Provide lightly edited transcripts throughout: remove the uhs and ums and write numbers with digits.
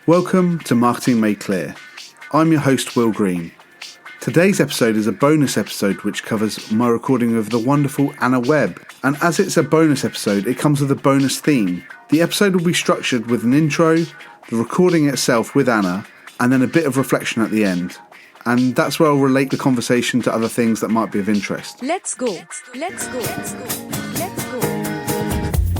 Welcome to Marketing Made Clear. I'm your host, Will Green. Today's episode is a bonus episode which covers my recording of the wonderful Anna Webb. And as it's a bonus episode, it comes with a bonus theme. The episode will be structured with an intro, the recording itself with Anna, and then a bit of reflection at the end. And that's where I'll relate the conversation to other things that might be of interest. Let's go.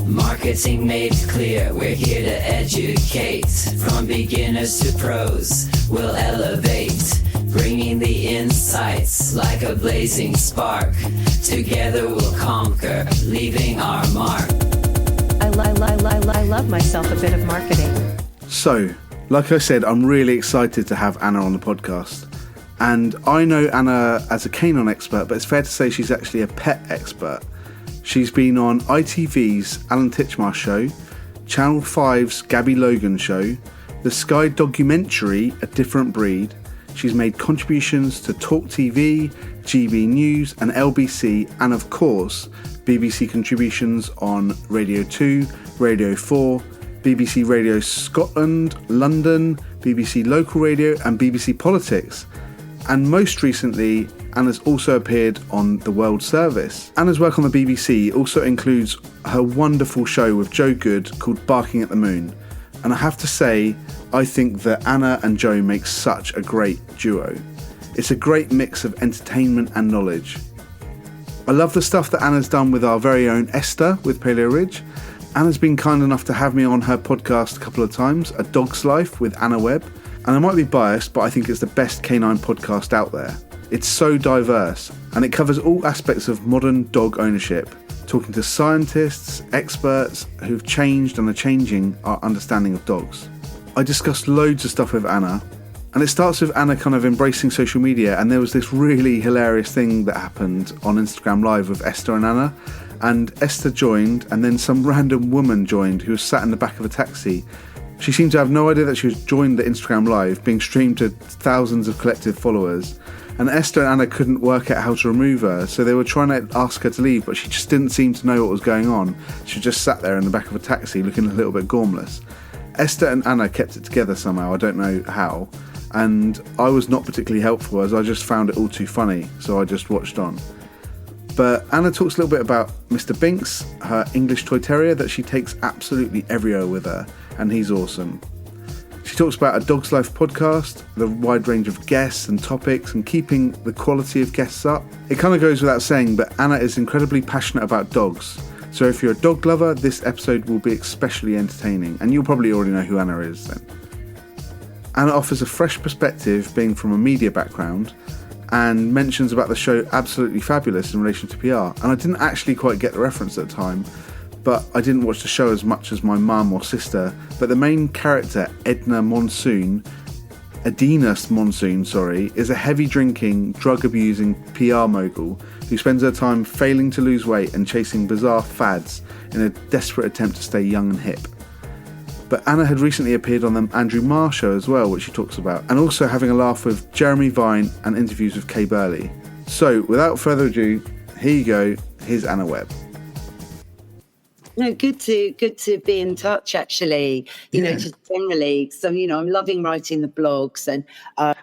Marketing made clear, we're here to educate. From beginners to pros, we'll elevate. Bringing the insights like a blazing spark. Together we'll conquer, leaving our mark. I love myself a bit of marketing. So, like I said, I'm really excited to have Anna on the podcast. And I know Anna as a canine expert, but it's fair to say she's actually a pet expert. She's been on ITV's Alan Titchmarsh show, Channel 5's Gabby Logan show, the Sky documentary A Different Breed. She's made contributions to Talk TV, GB News and LBC, and of course, BBC contributions on Radio 2, Radio 4, BBC Radio Scotland, London, BBC Local Radio and BBC Politics. And most recently, Anna's also appeared on The World Service. Anna's work on the BBC also includes her wonderful show with Joe Good called Barking at the Moon. And I have to say, I think that Anna and Joe make such a great duo. It's a great mix of entertainment and knowledge. I love the stuff that Anna's done with our very own Esther with Paleo Ridge. Anna's been kind enough to have me on her podcast a couple of times, A Dog's Life with Anna Webb. And I might be biased, but I think it's the best canine podcast out there. It's so diverse, and it covers all aspects of modern dog ownership, talking to scientists, experts who've changed and are changing our understanding of dogs. I discussed loads of stuff with Anna, and it starts with Anna kind of embracing social media, and there was this really hilarious thing that happened on Instagram Live with Esther and Anna, and Esther joined, and then some random woman joined who was sat in the back of a taxi. She seemed to have no idea that she was joined the Instagram Live, being streamed to thousands of collective followers. And Esther and Anna couldn't work out how to remove her, so they were trying to ask her to leave, but she just didn't seem to know what was going on. She just sat there in the back of a taxi looking a little bit gormless. Esther and Anna kept it together somehow, I don't know how, and I was not particularly helpful as I just found it all too funny, so I just watched on. But Anna talks a little bit about Mr. Binks, her English toy terrier that she takes absolutely everywhere with her, and he's awesome. She talks about A Dog's Life podcast, the wide range of guests and topics, and keeping the quality of guests up. It kind of goes without saying, but Anna is incredibly passionate about dogs. So if you're a dog lover, this episode will be especially entertaining, and you'll probably already know who Anna is then. Anna offers a fresh perspective, being from a media background, and mentions about the show Absolutely Fabulous in relation to PR. And I didn't actually quite get the reference at the time, but I didn't watch the show as much as my mum or sister. But the main character, Edina Monsoon, is a heavy drinking, drug abusing PR mogul who spends her time failing to lose weight and chasing bizarre fads in a desperate attempt to stay young and hip. But Anna had recently appeared on the Andrew Marr show as well, which she talks about, and also having a laugh with Jeremy Vine and interviews with Kay Burley. So, without further ado, here you go, here's Anna Webb. No, good to be in touch, actually, you know, just generally. So, you know, I'm loving writing the blogs and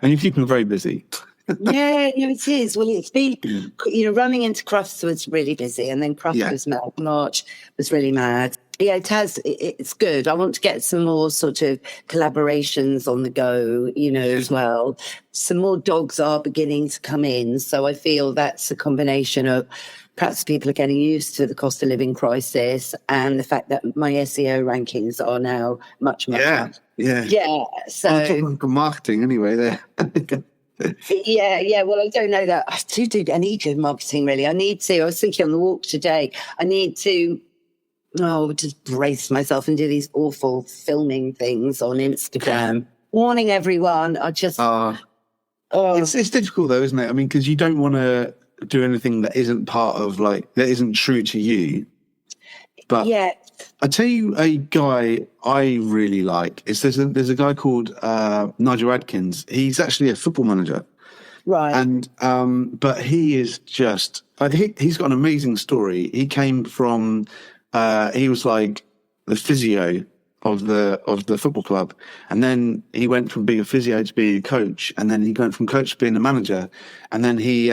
you keep them very busy. yeah, no, it is. Well, it's been, you know, running into Crufts was really busy, and then Crufts March was really mad. Yeah, it's good. I want to get some more sort of collaborations on the go, you know, as well. Some more dogs are beginning to come in. So I feel that's a combination of perhaps people are getting used to the cost of living crisis and the fact that my SEO rankings are now much up. Yeah. So I'm talking about marketing anyway there. Yeah. Well, I don't know that. I need good marketing, really. I was thinking on the walk today, I need to just brace myself and do these awful filming things on Instagram. Warning everyone, It's difficult though, isn't it? I mean, because you don't want to do anything that isn't part of, like, that isn't true to you. But yeah. I tell you a guy I really like. There's a guy called Nigel Adkins. He's actually a football manager. Right. And but he is just, he's got an amazing story. He came from he was like the physio of the football club, and then he went from being a physio to being a coach, and then he went from coach to being a manager, and then he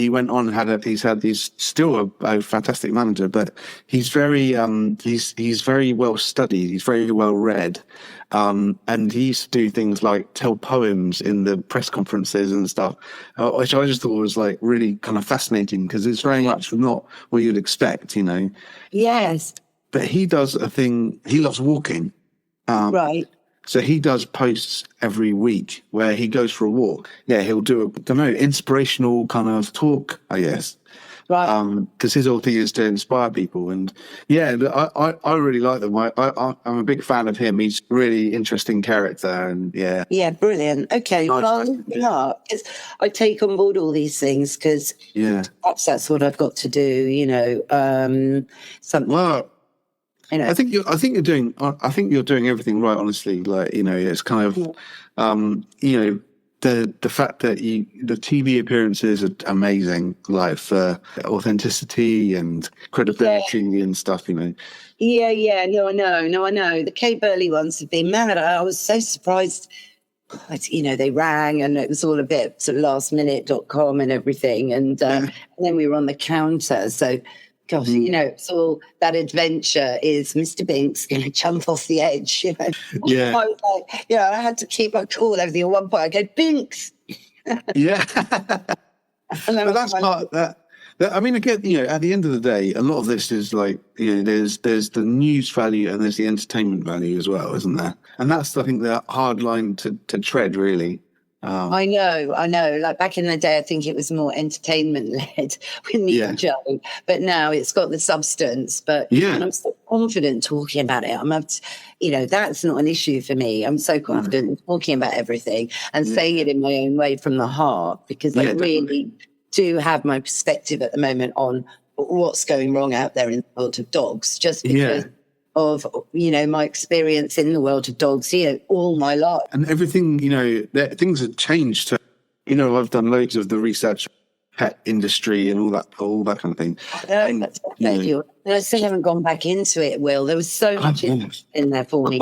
went on and he's still a fantastic manager, but he's very he's very well studied, he's very well read, and he used to do things like tell poems in the press conferences and stuff, which I just thought was like really kind of fascinating, because it's very much not what you'd expect, you know. Yes. But he does a thing, he loves walking. Right. So he does posts every week where he goes for a walk. Yeah, he'll do inspirational kind of talk, I guess. Right. Because his whole thing is to inspire people. And yeah, I really like them. I'm a big fan of him. He's a really interesting character. And yeah. Yeah, brilliant. Okay, Nice. well, I take on board all these things because perhaps that's what I've got to do, you know. Something. Well, you know. I think you're doing everything right, honestly. Like, you know, it's kind of, you know, the fact that the TV appearances are amazing, like for authenticity and credibility and stuff, you know. Yeah. No, I know. The Kate Burley ones have been mad. I was so surprised. You know, they rang and it was all a bit sort of lastminute.com and everything. And then we were on the counter. So, gosh, you know, it's all that adventure is Mr. Binks going to jump off the edge, you know. Yeah. I was like, you know, I had to keep my cool, everything. At one point I go, Binks. Yeah. And then But that's part of that. I mean, again, you know, at the end of the day, a lot of this is like, you know, there's the news value and there's the entertainment value as well, isn't there? And that's, I think, the hard line to tread, really. I know. Like back in the day, I think it was more entertainment-led with Nick and Joe, but now it's got the substance. But and I'm so confident talking about it. You know, that's not an issue for me. I'm so confident talking about everything and saying it in my own way from the heart, because I really do have my perspective at the moment on what's going wrong out there in the world of dogs, just because of, you know, my experience in the world of dogs, you know, all my life. And everything, you know, things have changed. So, you know, I've done loads of the research, pet industry and all that kind of thing. And I still haven't gone back into it, Will. There was so much in there for me.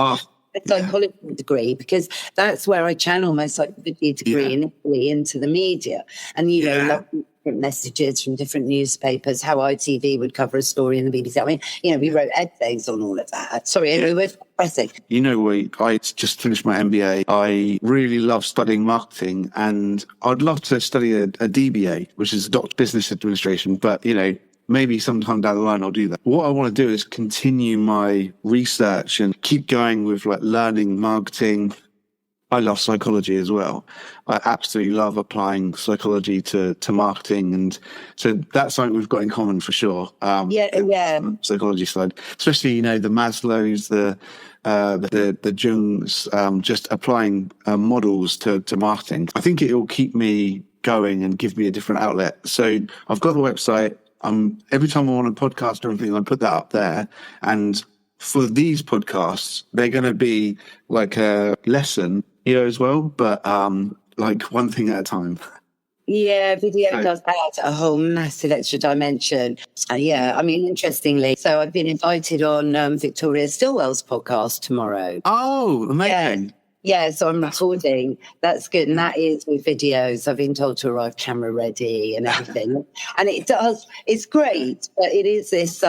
A psychology degree, because that's where I channel my psychology degree initially into the media. And, you know, like different messages from different newspapers, how ITV would cover a story in the BBC. I mean, you know, we wrote essays on all of that. Sorry, we're pressing. You know, I just finished my MBA. I really love studying marketing, and I'd love to study a DBA, which is Doctor Business Administration, but, you know, maybe sometime down the line I'll do that. What I want to do is continue my research and keep going with like learning marketing. I love psychology as well. I absolutely love applying psychology to marketing, and so that's something we've got in common for sure. Psychology side, especially, you know, the Maslow's, the Jung's, just applying models to marketing. I think it will keep me going and give me a different outlet. So I've got the website. Every time I want a podcast or anything, I put that up there. And for these podcasts, they're going to be like a lesson, you know, as well, but like one thing at a time. Yeah, video does add a whole massive extra dimension. I mean, interestingly, so I've been invited on Victoria Stilwell's podcast tomorrow. Oh, amazing. Yeah, so I'm recording. That's good. And that is with videos. I've been told to arrive camera ready and everything. And it's great, but it is this,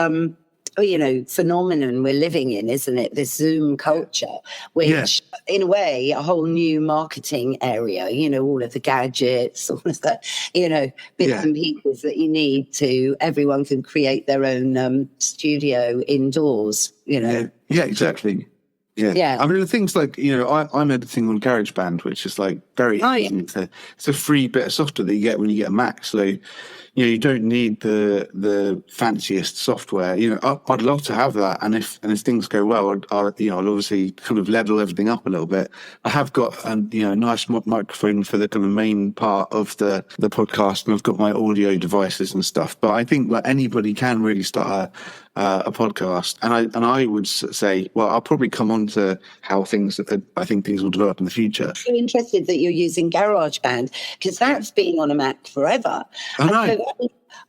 you know, phenomenon we're living in, isn't it? This Zoom culture, which in a way, a whole new marketing area, you know, all of the gadgets, all of the, you know, bits and pieces that you need to, everyone can create their own studio indoors, you know. Yeah, exactly. Yeah. I mean, the things like, you know, I'm editing on GarageBand, which is like very easy. It's a free bit of software that you get when you get a Mac. So, you know, you don't need the fanciest software. You know, I'd love to have that. And if things go well, I'll obviously kind of level everything up a little bit. I have got a nice microphone for the kind of main part of the podcast, and I've got my audio devices and stuff. But I think like anybody can really start a podcast, and I would say, well, I'll probably come on to how I think things will develop in the future. I'm so interested that you're using GarageBand, because that's been on a Mac forever. I know.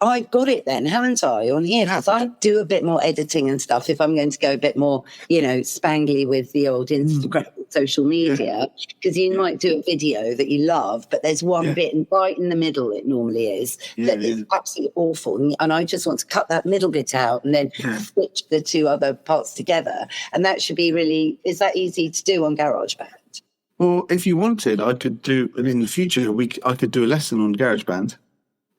I've got it then, haven't I, on here? Because I do a bit more editing and stuff if I'm going to go a bit more, spangly with the old Instagram social media. Because you might do a video that you love, but there's one bit right in the middle, it normally is, that is absolutely awful. And I just want to cut that middle bit out and then switch the two other parts together. And that should be really, is that easy to do on GarageBand? Well, if you wanted, I could do, in the future, I could do a lesson on GarageBand.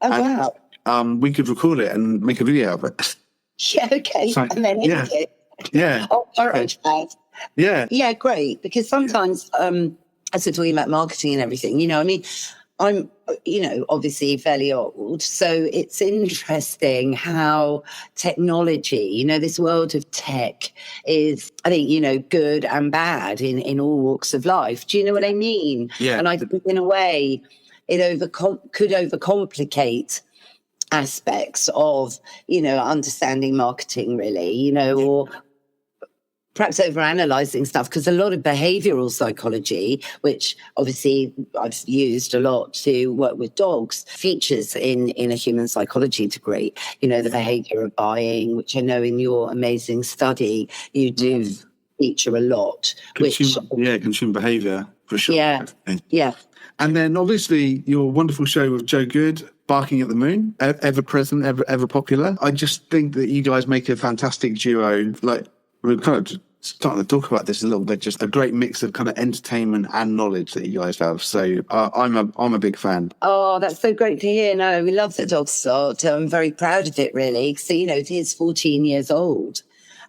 Oh, wow. We could record it and make a video of it. Yeah, okay. So, and then edit it. Yeah. Oh, GarageBand. Yeah. Yeah, great. Because sometimes, as we're talking about marketing and everything, I'm, obviously fairly old. So it's interesting how technology, this world of tech is, I think, good and bad in all walks of life. Do you know what I mean? Yeah. And I think in a way, it could overcomplicate aspects of, understanding marketing really, or perhaps overanalyzing stuff, because a lot of behavioral psychology, which obviously I've used a lot to work with dogs, features in a human psychology degree, the behavior of buying, which I know in your amazing study you do feature a lot. Consumer behavior, for sure. Yeah. And then obviously your wonderful show with Joe Good, Barking at the Moon, ever present, ever popular. I just think that you guys make a fantastic duo. Like, we're kind of starting to talk about this a little bit, just a great mix of kind of entertainment and knowledge that you guys have. So I'm a big fan. Oh, that's so great to hear. No, we love the dog start. I'm very proud of it, really. So, it is 14 years old.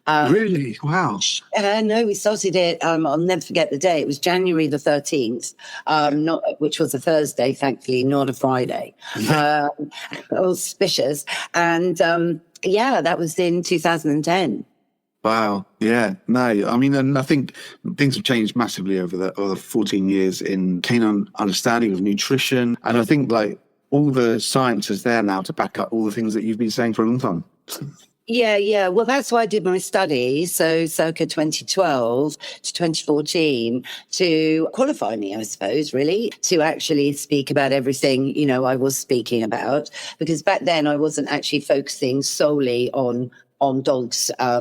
Really? Wow. No, we started it, I'll never forget the day. It was January the 13th, which was a Thursday, thankfully, not a Friday. Auspicious. And that was in 2010. Wow. Yeah. No, I mean, and I think things have changed massively over the 14 years in canine understanding of nutrition. And I think all the science is there now to back up all the things that you've been saying for a long time. Yeah. Well, that's why I did my study. So circa 2012 to 2014 to qualify me, I suppose, really, to actually speak about everything, I was speaking about, because back then I wasn't actually focusing solely on dogs. I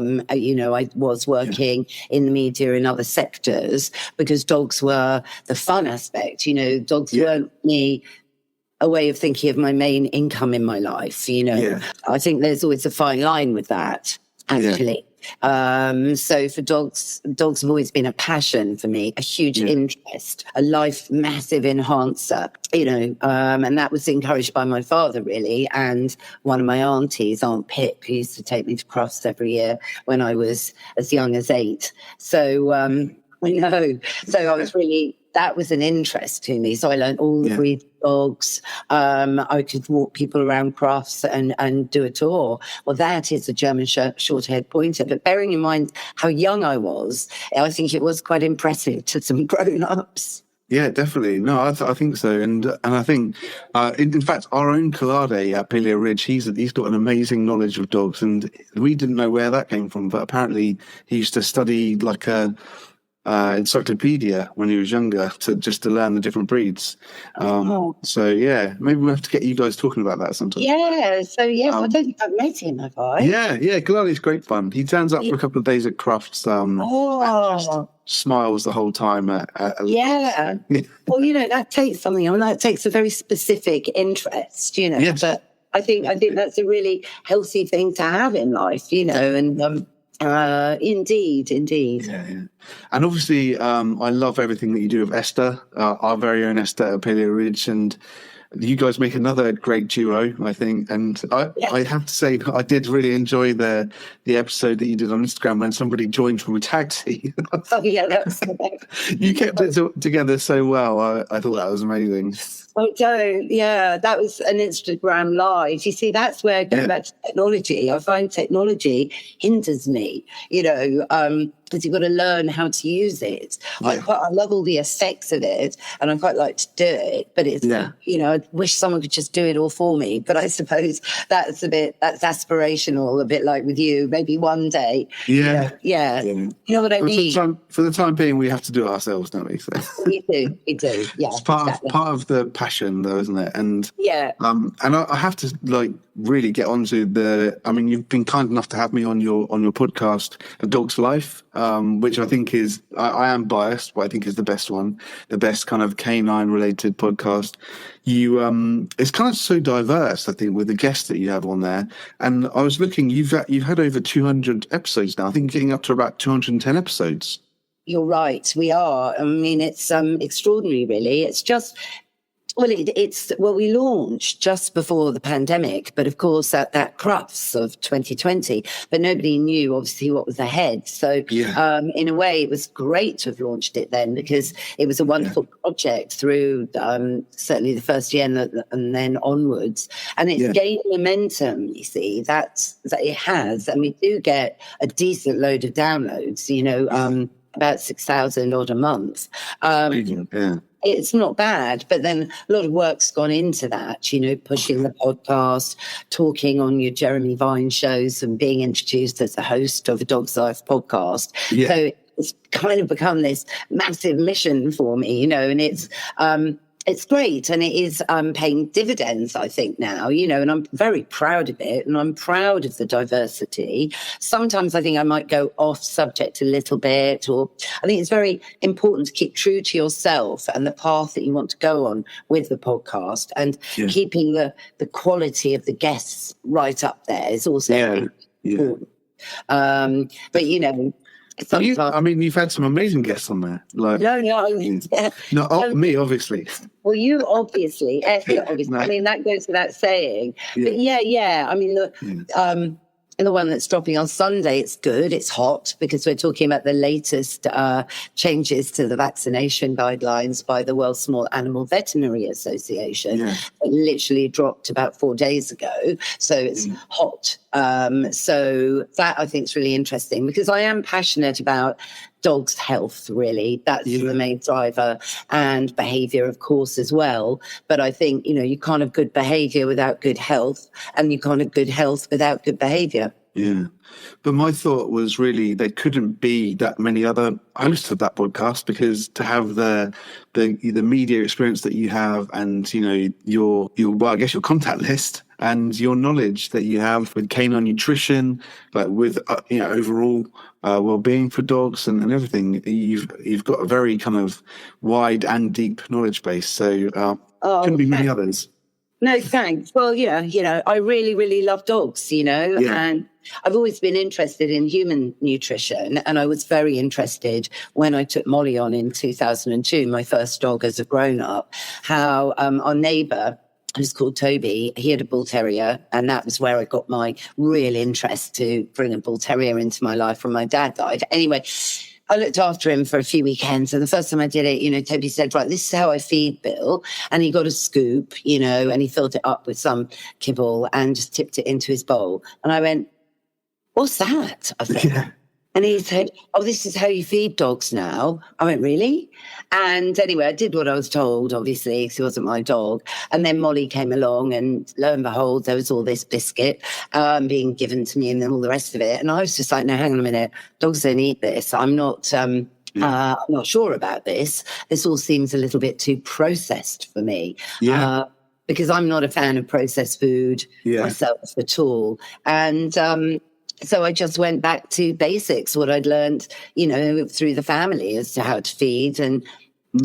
was working in the media in other sectors because dogs were the fun aspect. Dogs weren't me a way of thinking of my main income in my life. I think there's always a fine line with that, actually. So for dogs have always been a passion for me, a huge interest, a life massive enhancer, and that was encouraged by my father, really, and one of my aunties, Aunt Pip, who used to take me to crofts every year when I was as young as 8. So I know. So I was really, that was an interest to me. So I learned all the breed dogs. I could walk people around crofts and do a tour. Well, that is a German short-haired pointer. But bearing in mind how young I was, I think it was quite impressive to some grown-ups. Yeah, definitely. No, I think so. And I think, in fact, our own Collade at Paleo Ridge, he's got an amazing knowledge of dogs. And we didn't know where that came from. But apparently he used to study like a encyclopedia when he was younger to learn the different breeds. So yeah, maybe we'll have to get you guys talking about that sometime. Yeah. So I don't think I've met him, have I? Yeah. Collade's great fun. He turns up for a couple of days at crofts. Smiles the whole time. Well, that takes something. I mean, that takes a very specific interest. Yes. But I think that's a really healthy thing to have in life. And. Indeed. Yeah. And obviously, I love everything that you do with Esther, our very own Esther at Paleo Ridge, and you guys make another great duo, I think. And I have to say, I did really enjoy the episode that you did on Instagram when somebody joined from a taxi. Oh yeah, that's you kept it together so well. I thought that was amazing. Oh, don't. Yeah, that was an Instagram live. You see, that's where I go back to technology. I find technology hinders me, because you've got to learn how to use it. I love all the effects of it, and I quite like to do it, but it's, I wish someone could just do it all for me. But I suppose that's aspirational, a bit like with you, maybe one day. Yeah. You know what I mean? For the time being, we have to do it ourselves, don't we? So. We do, yeah. It's part of the passion, though, isn't it? And Yeah. and I have to really get onto you've been kind enough to have me on your podcast, A Dog's Life, which I think is, I am biased, but I think is the best one, the best kind of canine related podcast. It's kind of so diverse, I think, with the guests that you have on there. And I was looking, you've had over 200 episodes now. I think getting up to about 210 episodes. You're right. We are. I mean, it's extraordinary, really. It's just, we launched just before the pandemic, but of course at that crux of 2020, but nobody knew obviously what was ahead. So in a way, it was great to have launched it then, because it was a wonderful project through certainly the first year and then onwards. And it's gained momentum, you see, that it has. And we do get a decent load of downloads, about 6,000 odd a month. It's not bad, but then a lot of work's gone into that, pushing the podcast, talking on your Jeremy Vine shows and being introduced as the host of a Dog's Life podcast. Yeah. So it's kind of become this massive mission for me, and it's great, and it is paying dividends, I think, now, and I'm very proud of it, and I'm proud of the diversity. Sometimes I think I might go off subject a little bit, or I think it's very important to keep true to yourself and the path that you want to go on with the podcast, and keeping the quality of the guests right up there is also important. But, you've had some amazing guests on there. Me, obviously. Well, you obviously. No. I mean, that goes without saying. Yeah. But I mean, look, the one that's dropping on Sunday, it's good. It's hot because we're talking about the latest changes to the vaccination guidelines by the World Small Animal Veterinary Association. Yeah. It literally dropped about 4 days ago. So it's hot. So that I think is really interesting, because I am passionate about dogs' health, really. That's the main driver, and behaviour, of course, as well. But I think, you can't have good behaviour without good health, and you can't have good health without good behaviour. Yeah. But my thought was really there couldn't be that many other hosts of that podcast, because to have the media experience that you have, and, your contact list and your knowledge that you have with canine nutrition, like with, overall well-being for dogs and everything, you've got a very kind of wide and deep knowledge base. So couldn't be many others. No, thanks. Well, I really, really love dogs, and I've always been interested in human nutrition. And I was very interested when I took Molly on in 2002, my first dog as a grown-up, how our neighbour, who's called Toby, he had a bull terrier, and that was where I got my real interest to bring a bull terrier into my life when my dad died. Anyway, I looked after him for a few weekends, and the first time I did it, Toby said, right, this is how I feed Bill. And he got a scoop, and he filled it up with some kibble and just tipped it into his bowl. And I went, what's that? I said, and he said, oh, this is how you feed dogs now. I went, really? And anyway, I did what I was told, obviously, because he wasn't my dog. And then Molly came along, and lo and behold, there was all this biscuit being given to me and then all the rest of it. And I was just like, no, hang on a minute. Dogs don't eat this. I'm not sure about this. This all seems a little bit too processed for me. Yeah. Because I'm not a fan of processed food myself at all. And so I just went back to basics, what I'd learned, through the family as to how to feed. And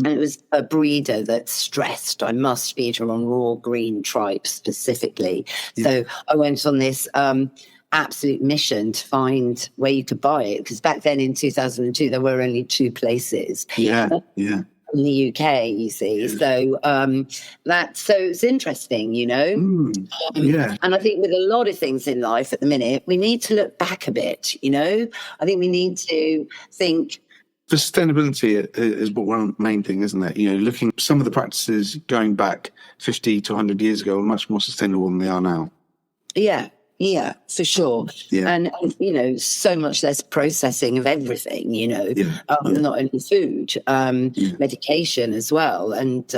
it was a breeder that stressed I must feed her on raw green tripe specifically. Yeah. So I went on this absolute mission to find where you could buy it, because back then in 2002, there were only 2 places. In the UK, you see. So so it's interesting, And I think with a lot of things in life at the minute, we need to look back a bit, I think we need to think. Sustainability is one main thing, isn't it? Looking some of the practices going back 50 to 100 years ago are much more sustainable than they are now. Yeah, for sure. Yeah. And, so much less processing of everything, not only food, medication as well. And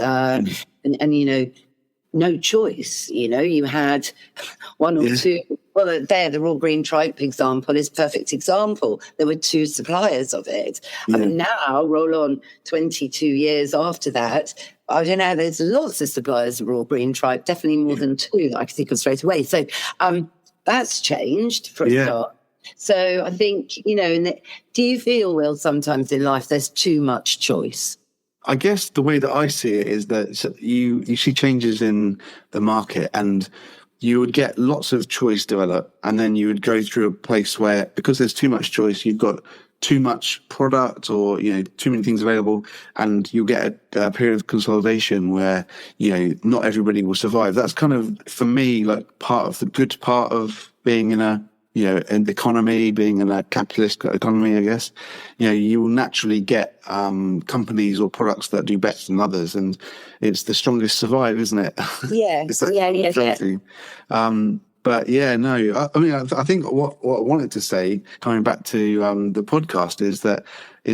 no choice, you had one or two Well, the Raw Green Tripe example is a perfect example. There were 2 suppliers of it. I mean, now, roll on 22 years after that, I don't know, there's lots of suppliers of Raw Green Tripe, definitely more than 2 that I can think of straight away. So that's changed for a start. So I think, do you feel, Will, sometimes in life there's too much choice? I guess the way that I see it is that you see changes in the market, and you would get lots of choice develop, and then you would go through a place where, because there's too much choice, you've got too much product, or too many things available, and you get a period of consolidation where not everybody will survive. That's kind of, for me, like part of the good part of being in an economy, being in a capitalist economy, I guess. You will naturally get companies or products that do better than others, and it's the strongest survive, isn't it? Yeah, yeah. But yeah, no, I mean, I think what I wanted to say, coming back to the podcast, is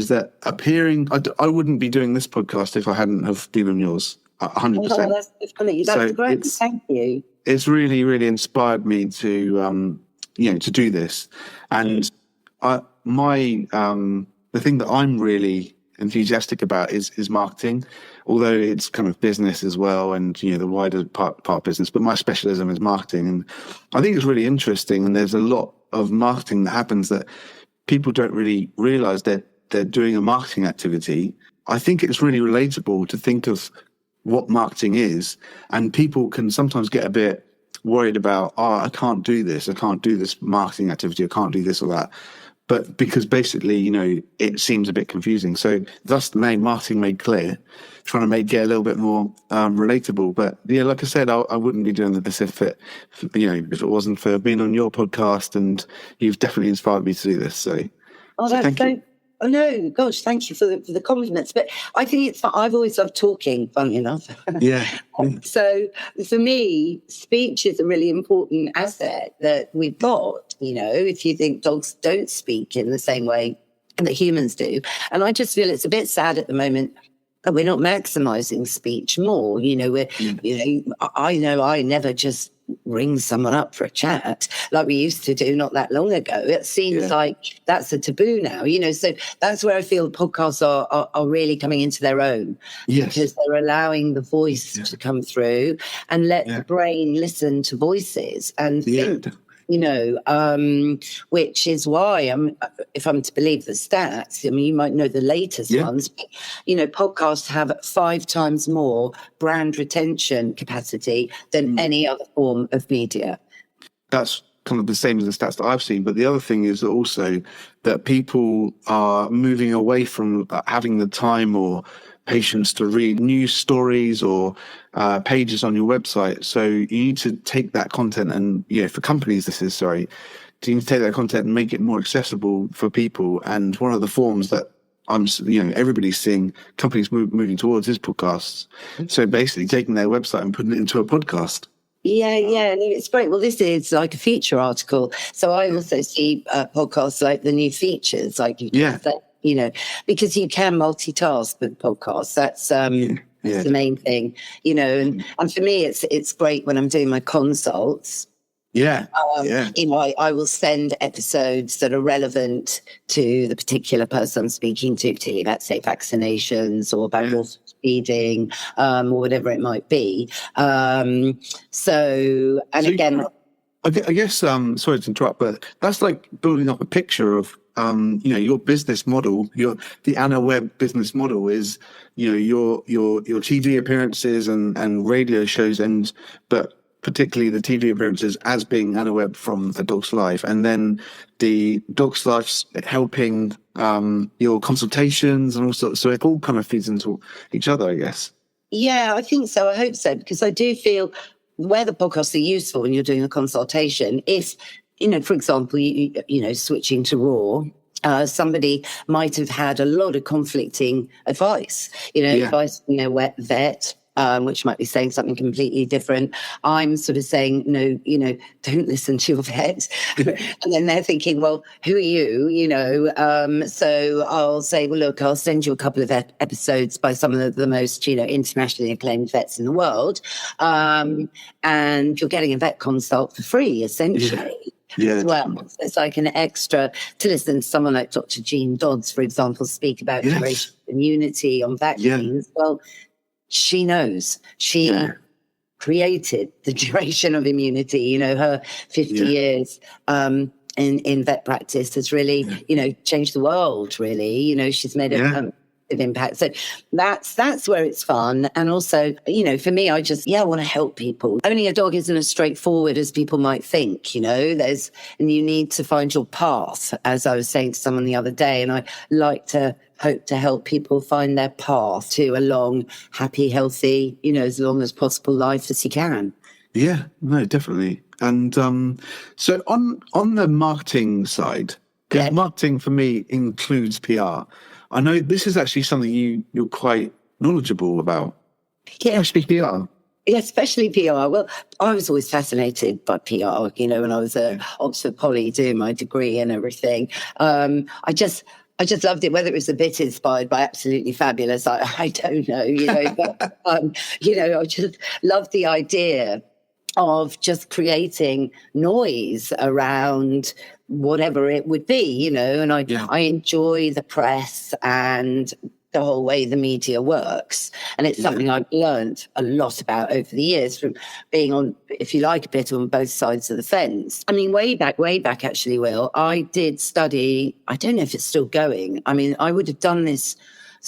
that appearing, I wouldn't be doing this podcast if I hadn't have been on yours, 100%. Oh, that's funny. That's great. Thank you. It's really, really inspired me to do this. And the thing that I'm really enthusiastic about is marketing, although it's kind of business as well, and the wider part of business, but my specialism is marketing. And I think it's really interesting, and there's a lot of marketing that happens that people don't really realize that they're doing a marketing activity. I think it's really relatable to think of what marketing is, and people can sometimes get a bit worried about, I can't do this marketing activity, I can't do this or that. But because basically, it seems a bit confusing. So thus the name Marketing Made Clear, trying to make it a little bit more relatable. But yeah, like I said, I wouldn't be doing this if it wasn't for being on your podcast, and you've definitely inspired me to do this. So, thank you. Oh no, gosh, thank you for the compliments. But I think it's fun. I've always loved talking, funny enough. Yeah. So for me, speech is a really important asset that we've got. If you think dogs don't speak in the same way that humans do. And I just feel it's a bit sad at the moment that we're not maximising speech more. I know I never just ring someone up for a chat like we used to do not that long ago. It seems like that's a taboo now, so that's where I feel podcasts are really coming into their own, because they're allowing the voice to come through and let the brain listen to voices and think. Which is why if I'm to believe the stats, I mean, you might know the latest ones, but, podcasts have 5 times more brand retention capacity than any other form of media. That's kind of the same as the stats that I've seen. But the other thing is also that people are moving away from having the time or patience to read news stories or pages on your website. So you need to take that content and, for companies, you need to take that content and make it more accessible for people. And one of the forms that everybody's seeing companies moving towards is podcasts. So basically taking their website and putting it into a podcast. Yeah, it's great. Well, this is like a feature article. So I also see podcasts like the new features, like because you can multitask with podcasts. That's the main thing, and for me, it's great when I'm doing my consults. I will send episodes that are relevant to the particular person I'm speaking to, let's say vaccinations or about feeding, or whatever it might be. I guess, sorry to interrupt, but that's like building up a picture of, your business model. The Anna Webb business model is, your TV appearances and radio shows, but particularly the TV appearances as being Anna Webb from A Dog's Life, and then the Dog's Life's helping your consultations and all sorts. So it all kind of feeds into each other, I guess. Yeah, I think so. I hope so, because I do feel where the podcasts are useful when you're doing a consultation, if, for example, switching to Raw, somebody might have had a lot of conflicting advice, advice from their vet, which might be saying something completely different. I'm sort of saying, no, don't listen to your vet. And then they're thinking, well, who are you? So I'll say, well, look, I'll send you a couple of episodes by some of the most, internationally acclaimed vets in the world. And you're getting a vet consult for free, essentially. Yeah. As well. So it's like an extra to listen to someone like Dr. Jean Dodds, for example, speak about duration of immunity on vaccines. Well, she knows. She created the duration of immunity. Her 50 years in vet practice has really, changed the world, really. She's made a impact. So that's where it's fun. And also, for me, I just, I want to help people. Owning a dog isn't as straightforward as people might think, and you need to find your path, as I was saying to someone the other day. And I hope to help people find their path to a long, happy, healthy, as long as possible life as you can. Yeah, no, definitely. And so on the marketing side, marketing for me includes PR. I know this is actually something you're quite knowledgeable about. Yeah. Especially PR. Yeah, especially PR. Well, I was always fascinated by PR, when I was at Oxford Poly doing my degree and everything. I just loved it, whether it was a bit inspired by Absolutely Fabulous. I don't know, but, I just loved the idea of just creating noise around whatever it would be, and I enjoy the press and the whole way the media works. And it's something I've learned a lot about over the years from being on, if you like, a bit on both sides of the fence. I mean, way back, actually, Will, I did study, I don't know if it's still going. I mean, I would have done this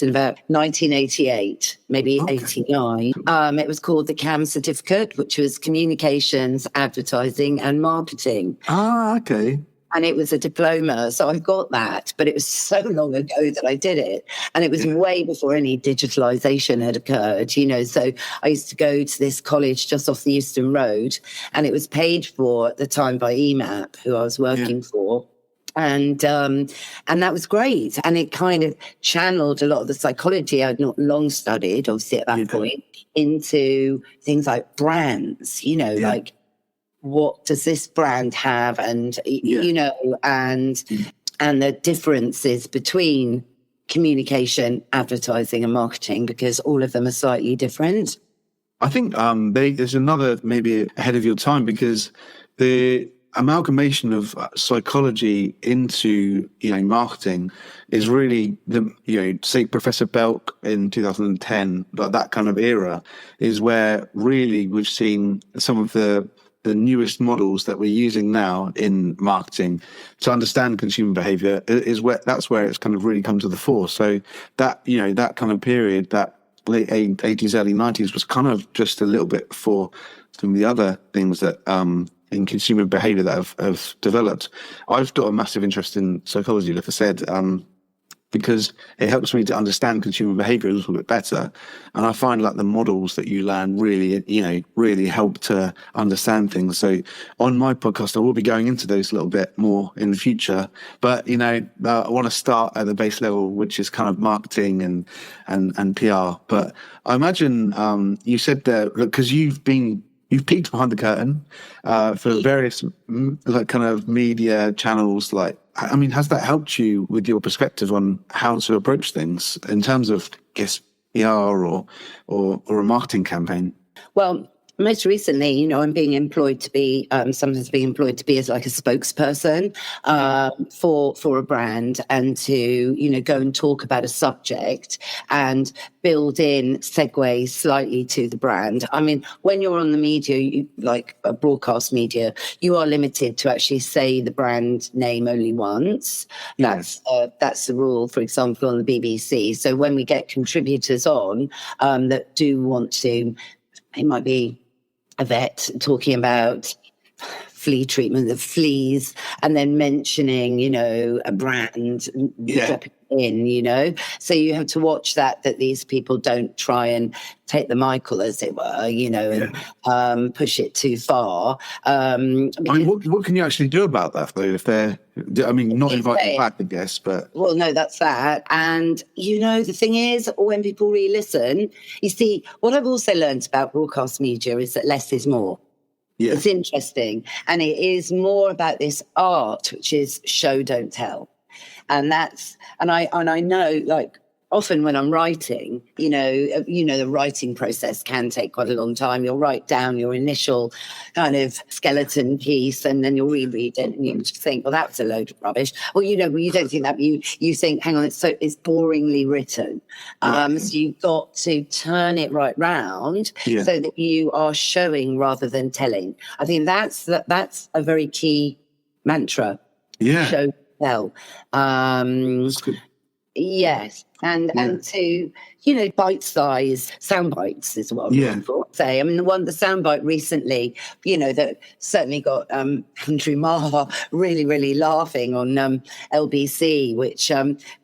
in about 1988, maybe 89. It was called the CAM certificate, which was Communications, Advertising and Marketing. Ah, okay. And it was a diploma. So I got that, but it was so long ago that I did it. And it was way before any digitalization had occurred, So I used to go to this college just off the Euston Road, and it was paid for at the time by EMAP, who I was working for. And that was great. And it kind of channeled a lot of the psychology I'd not long studied, obviously at that point, into things like brands, like what does this brand have? And, and the differences between communication, advertising and marketing, because all of them are slightly different. I think there's another maybe ahead of your time, because the amalgamation of psychology into marketing is really say Professor Belk in 2010, like that kind of era is where really we've seen some of the newest models that we're using now in marketing to understand consumer behavior that's where it's kind of really come to the fore. So that that kind of period, that late 80s, early 90s was kind of just a little bit before some of the other things that in consumer behavior that have developed. I've got a massive interest in psychology, like I said, because it helps me to understand consumer behavior a little bit better. And I find like the models that you learn really help to understand things. So on my podcast, I will be going into those a little bit more in the future. But, I want to start at the base level, which is kind of marketing and PR. But I imagine you said that because you've peeked behind the curtain for various like kind of media channels. Like, I mean, has that helped you with your perspective on how to approach things in terms of, I guess, PR or a marketing campaign? Well, most recently, I'm being employed to be, sometimes being employed to be as like a spokesperson for a brand, and to, go and talk about a subject and build in segues slightly to the brand. I mean, when you're on the media, like a broadcast media, you are limited to actually say the brand name only once. That's the rule, for example, on the BBC. So when we get contributors on that do want to, it might be a vet talking about flea treatment of fleas, and then mentioning, a brand, dropping in, you know. So you have to watch that these people don't try and take the Michael, as it were, you know, and push it too far. I mean, what can you actually do about that, though, if they're, I mean, not inviting back, I guess, but... Well, no, that's that. And, you know, the thing is, when people re-listen, you see, what I've also learned about broadcast media is that less is more. Yeah. It's interesting. And it is more about this art, which is show, don't tell. And I know, like, often when I'm writing, you know, the writing process can take quite a long time. You'll write down your initial kind of skeleton piece, and then you'll reread it, and you think, well, that was a load of rubbish. Well, you know, you don't think that. You think, hang on, it's boringly written. So you've got to turn it right round so that you are showing rather than telling. I think that's a very key mantra. Yeah. Show, tell. Yes. And to, you know, bite-size sound bites is what I'm looking for. Say, I mean, the soundbite recently, you know, that certainly got Andrew Marr really, really laughing on LBC, which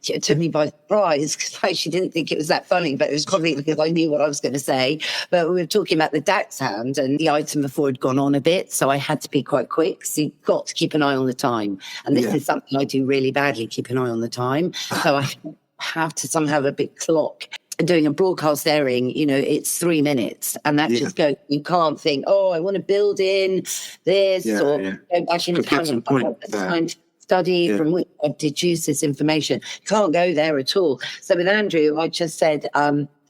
took me by surprise because I actually didn't think it was that funny, but it was probably because I knew what I was going to say. But we were talking about the dachshund, and the item before had gone on a bit, so I had to be quite quick. So you've got to keep an eye on the time. And this is something I do really badly, keep an eye on the time. So I have to somehow have a big clock. Doing a broadcast airing, you know, it's 3 minutes, and that just goes. You can't think, oh, I want to build in this or go back in time. Study from which I've deduced this information. Can't go there at all. So with Andrew, I just said,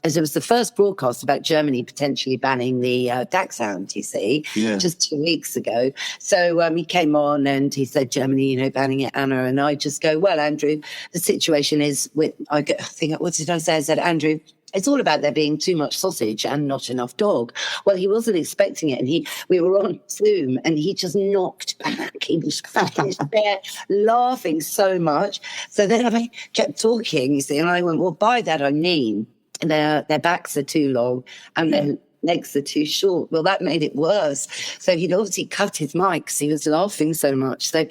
as it was the first broadcast about Germany potentially banning the dachshund, you see, just 2 weeks ago. So he came on and he said, Germany, you know, banning it, Anna. And I just go, well, Andrew, the situation is what did I say? I said, Andrew, it's all about there being too much sausage and not enough dog. Well, he wasn't expecting it. And we were on Zoom and he just knocked back. He was there laughing so much. So then I kept talking, you see, and I went, well, by that I mean, their backs are too long and their legs are too short. Well, that made it worse. So he'd obviously cut his mic because he was laughing so much. So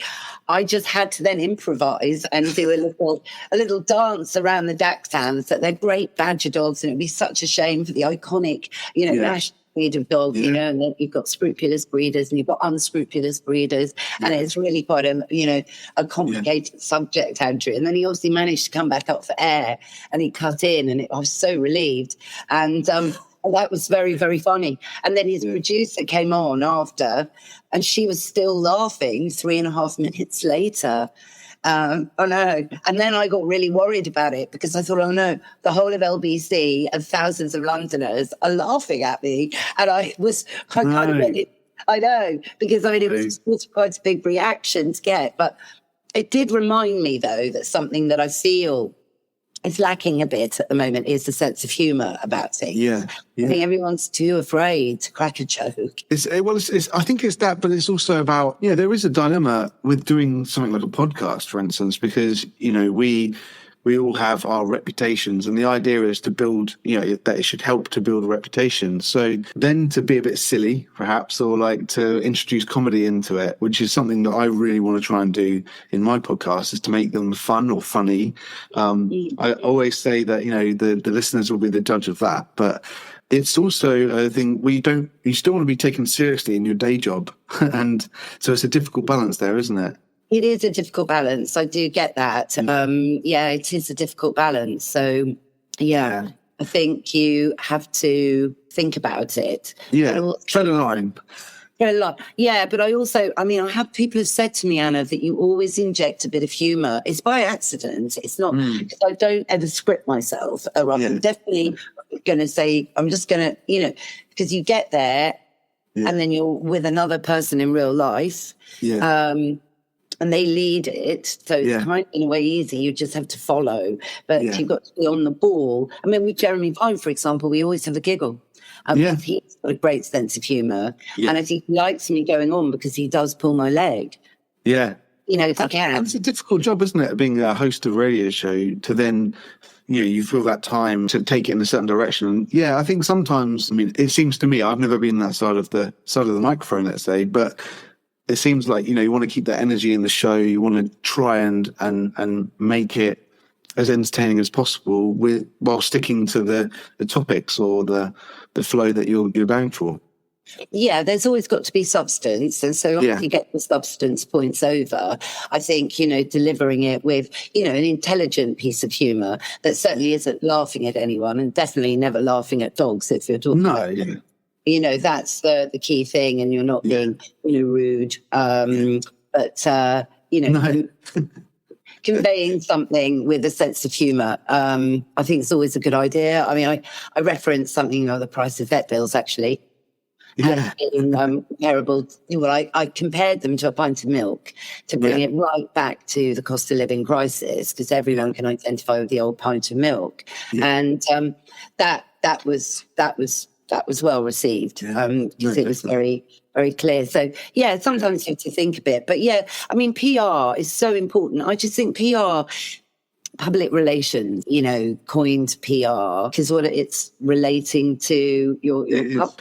I just had to then improvise and do a little dance around the dachshunds. That they're great badger dogs, and it'd be such a shame for the iconic, you know, national breed of dog, you know, and then you've got scrupulous breeders and you've got unscrupulous breeders, and it's really quite a complicated subject, Andrew. And then he obviously managed to come back up for air, and he cut in, and I was so relieved, and that was very, very funny. And then his producer came on after, and she was still laughing 3.5 minutes later. Oh no. And then I got really worried about it because I thought, oh no, the whole of LBC and thousands of Londoners are laughing at me. And I kind of went, I know, because I mean, it was quite a big reaction to get. But it did remind me, though, that something that I feel is lacking a bit at the moment is the sense of humour about things. I think everyone's too afraid to crack a joke. I think it's that, but it's also about, there is a dilemma with doing something like a podcast, for instance, because, you know, we all have our reputations, and the idea is to build, you know, that it should help to build a reputation. So then to be a bit silly, perhaps, or like to introduce comedy into it, which is something that I really want to try and do in my podcast, is to make them fun or funny. I always say that, you know, the listeners will be the judge of that, but it's also a thing you still want to be taken seriously in your day job. And so it's a difficult balance there, isn't it? It is a difficult balance. I do get that. It is a difficult balance. So, I think you have to think about it. Tread a line. A lot. Yeah, but I have people have said to me, Anna, that you always inject a bit of humour. It's by accident. It's not, because I don't ever script myself. I'm definitely going to say, I'm just going to, you know, because you get there and then you're with another person in real life. And they lead it, so it's kind of in a way easy. You just have to follow, but you've got to be on the ball. I mean, with Jeremy Vine, for example, we always have a giggle. He's got a great sense of humour, and I think he likes me going on because he does pull my leg. You know, if I can. It's a difficult job, isn't it, being a host of a radio show, to then, you know, you feel that time to take it in a certain direction. I think sometimes, I mean, it seems to me, I've never been that side of the microphone, let's say, but it seems like, you know, you want to keep that energy in the show. You want to try and make it as entertaining as possible while sticking to the topics or the flow that you're going for. Yeah, there's always got to be substance. And so after you get the substance points over, I think, delivering it with, an intelligent piece of humour that certainly isn't laughing at anyone, and definitely never laughing at dogs if you're talking about that's the key thing, and you're not being, rude. Conveying something with a sense of humour, I think it's always a good idea. I mean, I referenced something, the price of vet bills, actually. Yeah. Comparable. Well, I compared them to a pint of milk to bring it right back to the cost of living crisis, because everyone can identify with the old pint of milk, and that was well received, because it was very, very clear. So sometimes you have to think a bit, but I mean, PR is so important. I just think PR. Public relations, coined PR, because what it's relating to your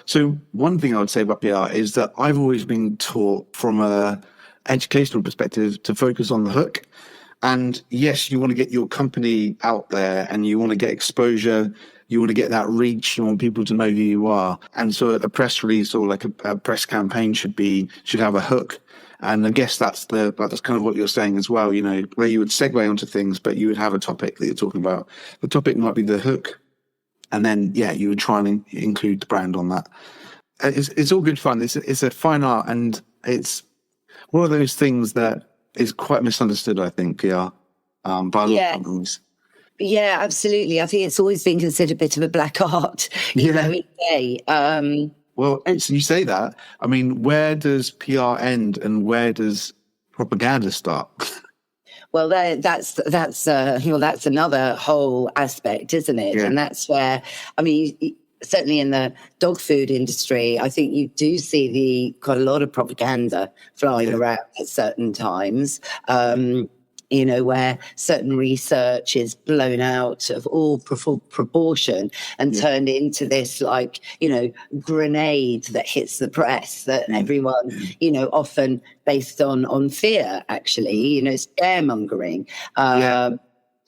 So one thing I would say about PR is that I've always been taught from a educational perspective to focus on the hook. And yes, you want to get your company out there and you want to get exposure. You want to get that reach. You want people to know who you are. And so a press release or like a press campaign should have a hook. And I guess that's kind of what you're saying as well, where you would segue onto things, but you would have a topic that you're talking about. The topic might be the hook. And then, you would try and include the brand on that. It's all good fun. It's a fine art, and it's one of those things that is quite misunderstood, I think, PR, by a lot of companies. Yeah, absolutely. I think it's always been considered a bit of a black art, in a way. Well, so you say that. I mean, where does PR end and where does propaganda start? Well, that's another whole aspect, isn't it? Yeah. And that's where, I mean, certainly in the dog food industry, I think you do see quite a lot of propaganda flying around at certain times. Where certain research is blown out of all proportion and turned into this, grenade that hits the press that everyone, often based on fear, actually, scaremongering.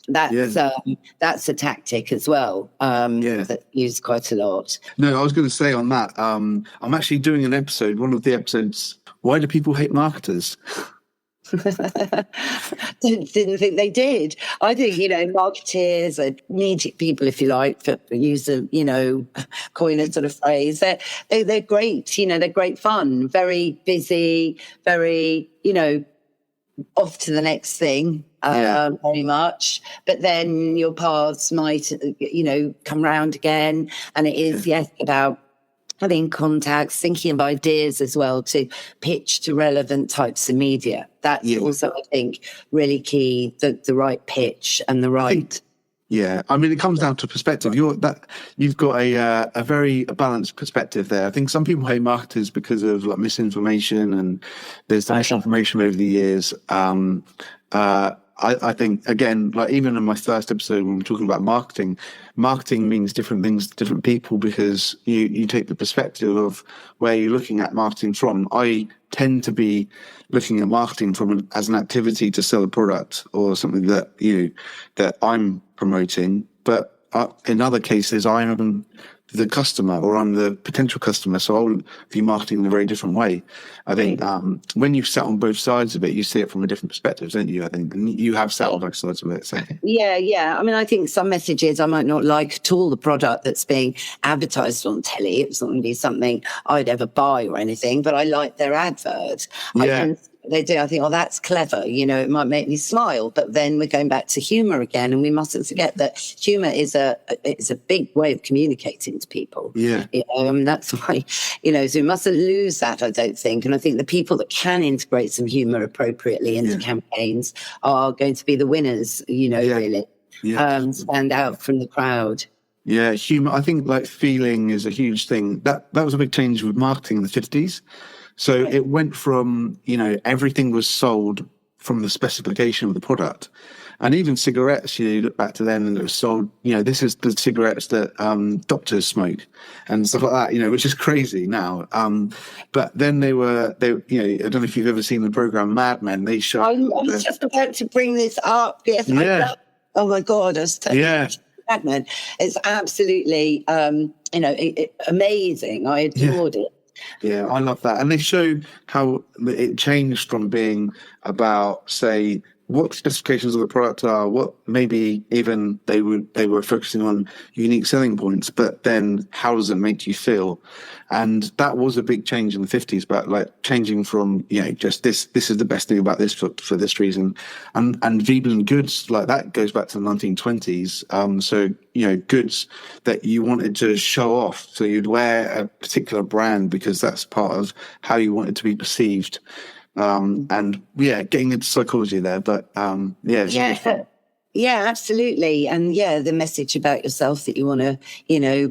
That's a tactic as well, that's used quite a lot. No, I was going to say on that, I'm actually doing one of the episodes, Why Do People Hate Marketers? Didn't think they did. I think, marketeers and media people, if you like, for use of, coin a sort of phrase, they're great, they're great fun, very busy, very, off to the next thing, very much. But then your paths might, come round again. And it is, about having contacts, thinking of ideas as well to pitch to relevant types of media. That's also, I think, really key, the right pitch and the right... I mean, it comes down to perspective. You've got a very balanced perspective there. I think some people hate marketers because of misinformation, and there's disinformation over the years. I think, again, even in my first episode when we're talking about marketing means different things to different people, because you take the perspective of where you're looking at marketing from. I tend to be looking at marketing as an activity to sell a product or something that I'm promoting. But in other cases, I am the customer, or I'm the potential customer, so I'll view marketing in a very different way. I think when you've sat on both sides of it, you see it from a different perspective, don't you? I think you have sat on both sides of it. So. Yeah. I mean, I think some messages I might not like at all the product that's being advertised on telly. It's not going to be something I'd ever buy or anything, but I like their advert. They do. I think, that's clever. It might make me smile. But then we're going back to humour again, and we mustn't forget that humour is a big way of communicating to people. Yeah. That's why, so we mustn't lose that, I don't think. And I think the people that can integrate some humour appropriately into campaigns are going to be the winners, really. Yeah. Stand out from the crowd. Yeah, humour. I think feeling is a huge thing. That was a big change with marketing in the 50s. So it went from, everything was sold from the specification of the product. And even cigarettes, you look back to then and it was sold, this is the cigarettes that doctors smoke and stuff like that, which is crazy now. But then they I don't know if you've ever seen the program Mad Men. They showed. I was just about to bring this up. Yes. Yeah. Oh my God, it's stagnant. It's absolutely, amazing. I adored it. Yeah, I love that. And they show how it changed from being about, say, what specifications of the product are, what maybe even they were focusing on unique selling points, but then how does it make you feel? And that was a big change in the 50s, but like changing from, just this is the best thing about this for this reason. And Veblen goods, like that goes back to the 1920s. So, goods that you wanted to show off. So you'd wear a particular brand because that's part of how you wanted to be perceived. Getting into psychology there, but absolutely. And the message about yourself that you want to,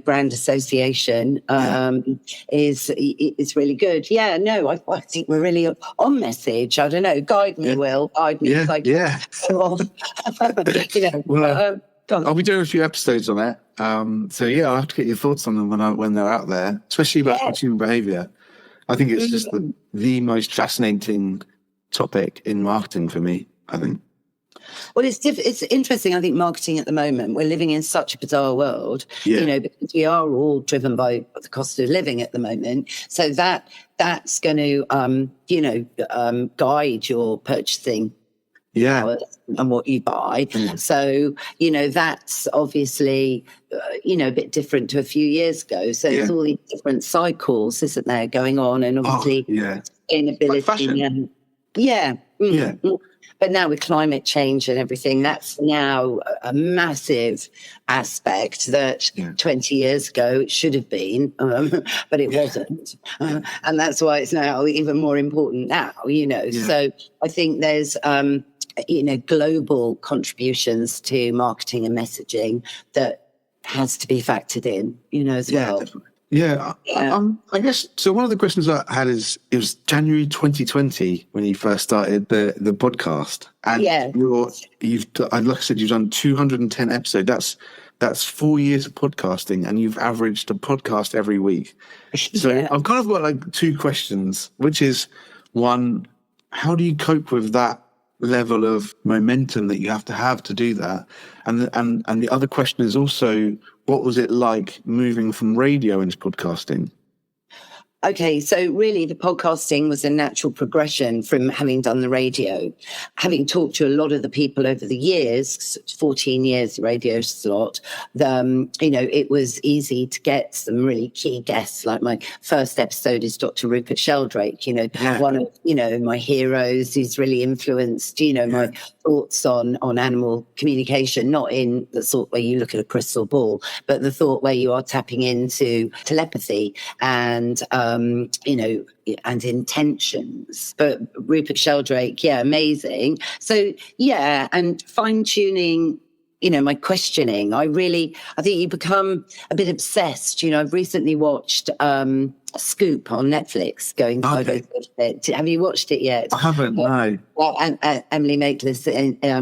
brand association, is really good. Yeah, no, I think we're really on message. I don't know. Guide me, Will. Guide me. Well, I'll be doing a few episodes on it. I'll have to get your thoughts on them when they're out there, especially about human behaviour. I think it's just the most fascinating topic in marketing for me, I think. Well, it's interesting. I think marketing at the moment, we're living in such a bizarre world, because we are all driven by the cost of living at the moment. So that's going to, guide your purchasing. Yeah. And what you buy. So, that's obviously, a bit different to a few years ago. So there's all these different cycles, isn't there, going on? And obviously sustainability. But now with climate change and everything, that's now a massive aspect that 20 years ago it should have been, but it wasn't. And that's why it's now even more important now, So I think there's, global contributions to marketing and messaging that has to be factored in, as well. Definitely. I guess so. One of the questions I had is, it was January 2020 when you first started the podcast, and like I said, you've done 210 episodes. That's 4 years of podcasting, and you've averaged a podcast every week. So I've kind of got like two questions, which is, one, how do you cope with that level of momentum that you have to do that? And the other question is also, what was it like moving from radio into podcasting? Okay, so really the podcasting was a natural progression from having done the radio. Having talked to a lot of the people over the years, 14 years radio slot, it was easy to get some really key guests. Like my first episode is Dr. Rupert Sheldrake, one of, my heroes who's really influenced, my thoughts on animal communication, not in the sort where you look at a crystal ball, but the thought where you are tapping into telepathy and, and intentions. But Rupert Sheldrake, amazing. So, and fine-tuning, my questioning. I think you become a bit obsessed. I've recently watched Scoop on Netflix going have you watched it yet? I haven't, no. Well, and Emily Maitlis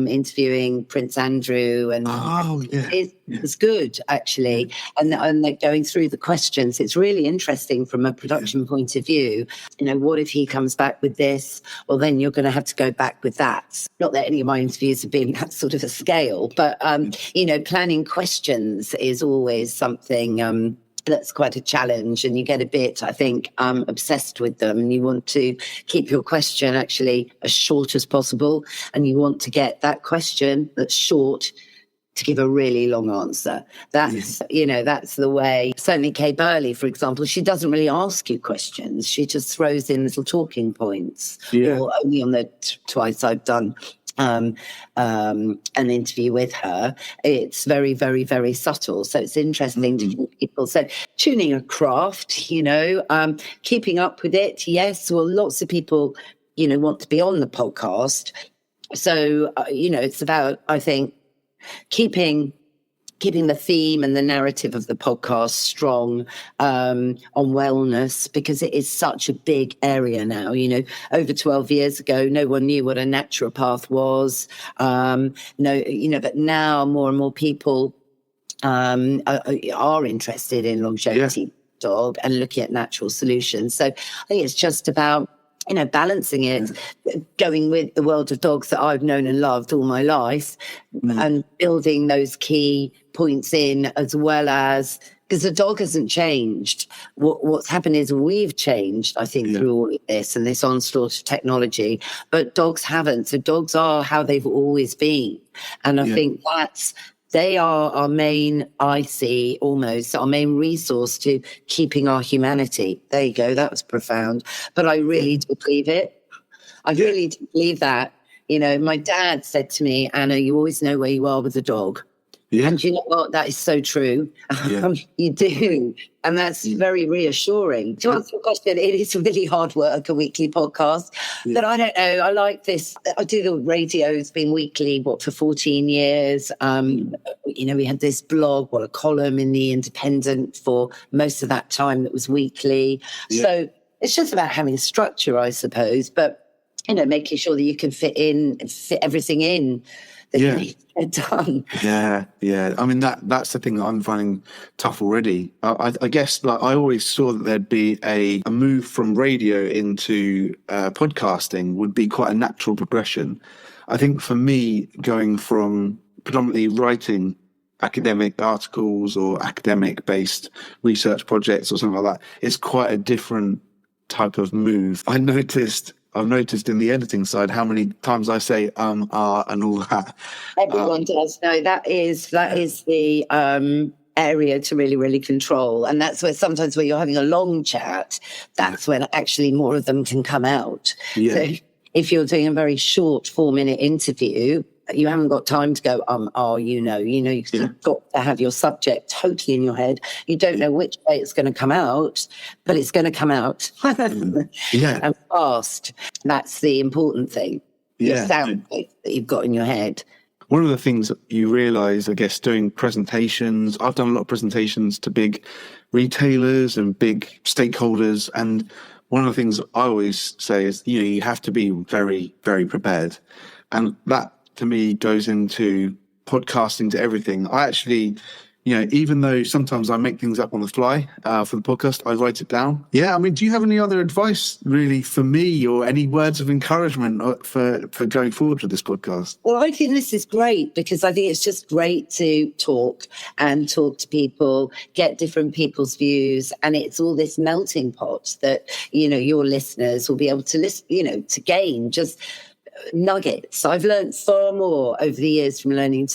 interviewing Prince Andrew, and it's good actually. And they're going through the questions. It's really interesting from a production point of view. What if he comes back with this? Well, then you're going to have to go back with that. Not that any of my interviews have been that sort of a scale, but planning questions is always something that's quite a challenge, and you get a bit, I think, obsessed with them, and you want to keep your question actually as short as possible, and you want to get that question that's short to give a really long answer. That's the way. Certainly Kay Burley, for example, she doesn't really ask you questions. She just throws in little talking points. Or only on the twice I've done an interview with her, it's very, very, very subtle. So it's interesting to hear people. So tuning a craft, keeping up with it. Yes, well, lots of people, want to be on the podcast. So, it's about, I think, keeping the theme and the narrative of the podcast strong on wellness, because it is such a big area now. Over 12 years ago, no one knew what a naturopath was. But now more and more people are interested in longevity dog and looking at natural solutions. So I think it's just about balancing it, going with the world of dogs that I've known and loved all my life, and building those key points in, as well as, because the dog hasn't changed. What's happened is we've changed, I think, through all of this and this onslaught of technology, but dogs haven't. So dogs are how they've always been. And I think they are our main, I see almost our main resource to keeping our humanity. There you go. That was profound. But I really do believe it. I really do believe that. My dad said to me, Anna, you always know where you are with a dog. Yeah. And you know what? That is so true. Yeah. You do. And that's very reassuring. To answer your question, it is really hard work, a weekly podcast. Yeah. But I don't know. I like this. I do the radio. It's been weekly, for 14 years. We had this blog, a column in the Independent for most of that time that was weekly. Yeah. So it's just about having structure, I suppose. But, making sure that you can fit everything in. Done. Yeah. I mean, that's the thing that I'm finding tough already. I guess, I always saw that there'd be a move from radio into podcasting would be quite a natural progression. I think for me, going from predominantly writing academic articles or academic-based research projects or something like that, it's quite a different type of move. I've noticed in the editing side how many times I say and all that. Everyone does. No, that is the area to really, really control. And that's where sometimes when you're having a long chat, that's when actually more of them can come out. Yeah. So if you're doing a very short 4-minute interview, you haven't got time to go, you've got to have your subject totally in your head. You don't know which way it's going to come out, but it's going to come out and fast. That's the important thing. Your sound that you've got in your head. One of the things that you realise, I guess, doing presentations, I've done a lot of presentations to big retailers and big stakeholders, and one of the things I always say is, you have to be very, very prepared. And that, to me, goes into podcasting to everything. I actually, even though sometimes I make things up on the fly for the podcast, I write it down. Yeah, I mean, do you have any other advice really for me, or any words of encouragement for going forward with this podcast? Well, I think this is great, because I think it's just great to talk to people, get different people's views, and it's all this melting pot that, your listeners will be able to listen, to gain just nuggets. I've learned far more over the years from listening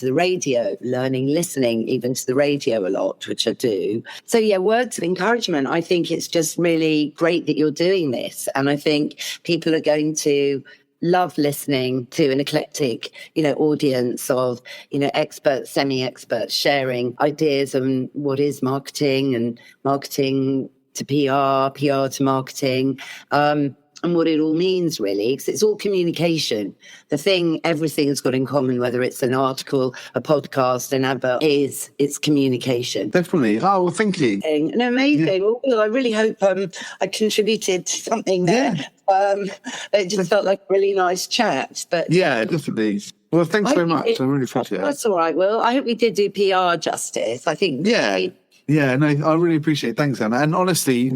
even to the radio a lot, which I do. So words of encouragement. I think it's just really great that you're doing this. And I think people are going to love listening to an eclectic, audience of, experts, semi-experts sharing ideas on what is marketing and marketing to PR to marketing, and what it all means, really, because it's all communication. Everything has got in common, whether it's an article, a podcast, an advert, it's communication. Definitely. Oh, well, thank you. Amazing. Yeah. Well, I really hope I contributed to something there. Yeah. It just felt like a really nice chat. But yeah, definitely. Well, thanks very much. I really appreciate it. That's all right. Well, I hope we did do PR justice. I think. Yeah. No, I really appreciate it. Thanks, Anna. And honestly,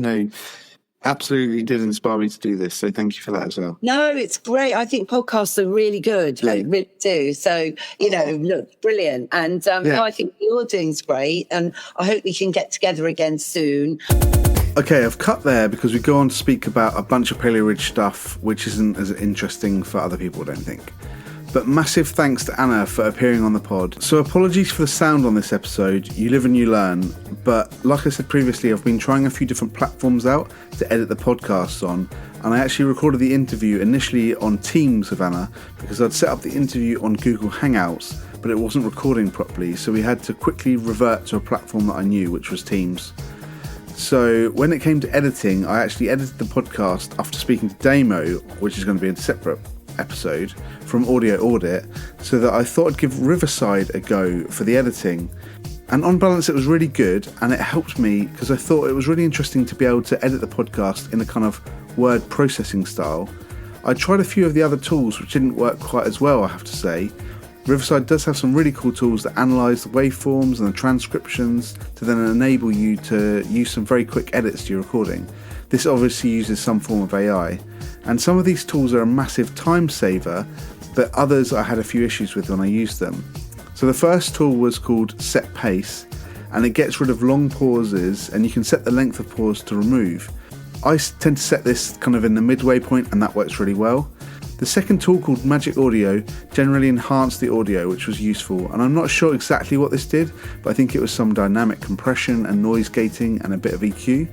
absolutely did inspire me to do this. So thank you for that as well. No, it's great. I think podcasts are really good. Like, really do. So, look, brilliant. And I think you're doing great. And I hope we can get together again soon. Okay, I've cut there because we go on to speak about a bunch of Paleo Ridge stuff, which isn't as interesting for other people, I don't think. But massive thanks to Anna for appearing on the pod. So apologies for the sound on this episode. You live and you learn. But like I said previously, I've been trying a few different platforms out to edit the podcasts on. And I actually recorded the interview initially on Teams with Anna because I'd set up the interview on Google Hangouts, but it wasn't recording properly. So we had to quickly revert to a platform that I knew, which was Teams. So when it came to editing, I actually edited the podcast after speaking to Damo, which is going to be a separate episode from Audio Audit, so that I thought I'd give Riverside a go for the editing. And on balance, it was really good, and it helped me because I thought it was really interesting to be able to edit the podcast in a kind of word processing style. I tried a few of the other tools which didn't work quite as well, I have to say, Riverside does have some really cool tools that analyse the waveforms and the transcriptions to then enable you to use some very quick edits to your recording. This obviously uses some form of AI, and some of these tools are a massive time saver, but others I had a few issues with when I used them. So the first tool was called Set Pace, and it gets rid of long pauses, and you can set the length of pause to remove. I tend to set this kind of in the midway point, and that works really well. The second tool, called Magic Audio, generally enhanced the audio, which was useful, and I'm not sure exactly what this did, but I think it was some dynamic compression and noise gating and a bit of EQ.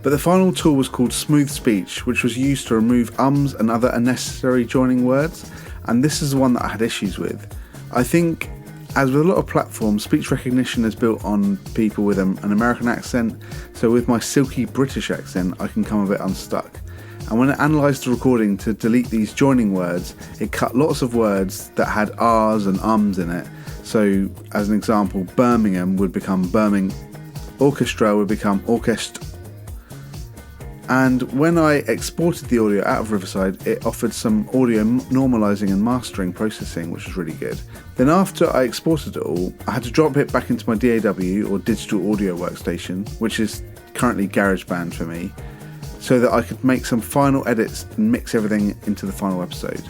But the final tool was called Smooth Speech, which was used to remove ums and other unnecessary joining words, and this is the one that I had issues with. I think, as with a lot of platforms, speech recognition is built on people with an American accent, so with my silky British accent I can come a bit unstuck. And when it analysed the recording to delete these joining words, it cut lots of words that had R's and ums in it. So, as an example, Birmingham would become Birmingham, orchestra would become orchestra. And when I exported the audio out of Riverside, it offered some audio normalising and mastering processing, which was really good. Then after I exported it all, I had to drop it back into my DAW, or digital audio workstation, which is currently GarageBand for me, so that I could make some final edits and mix everything into the final episode.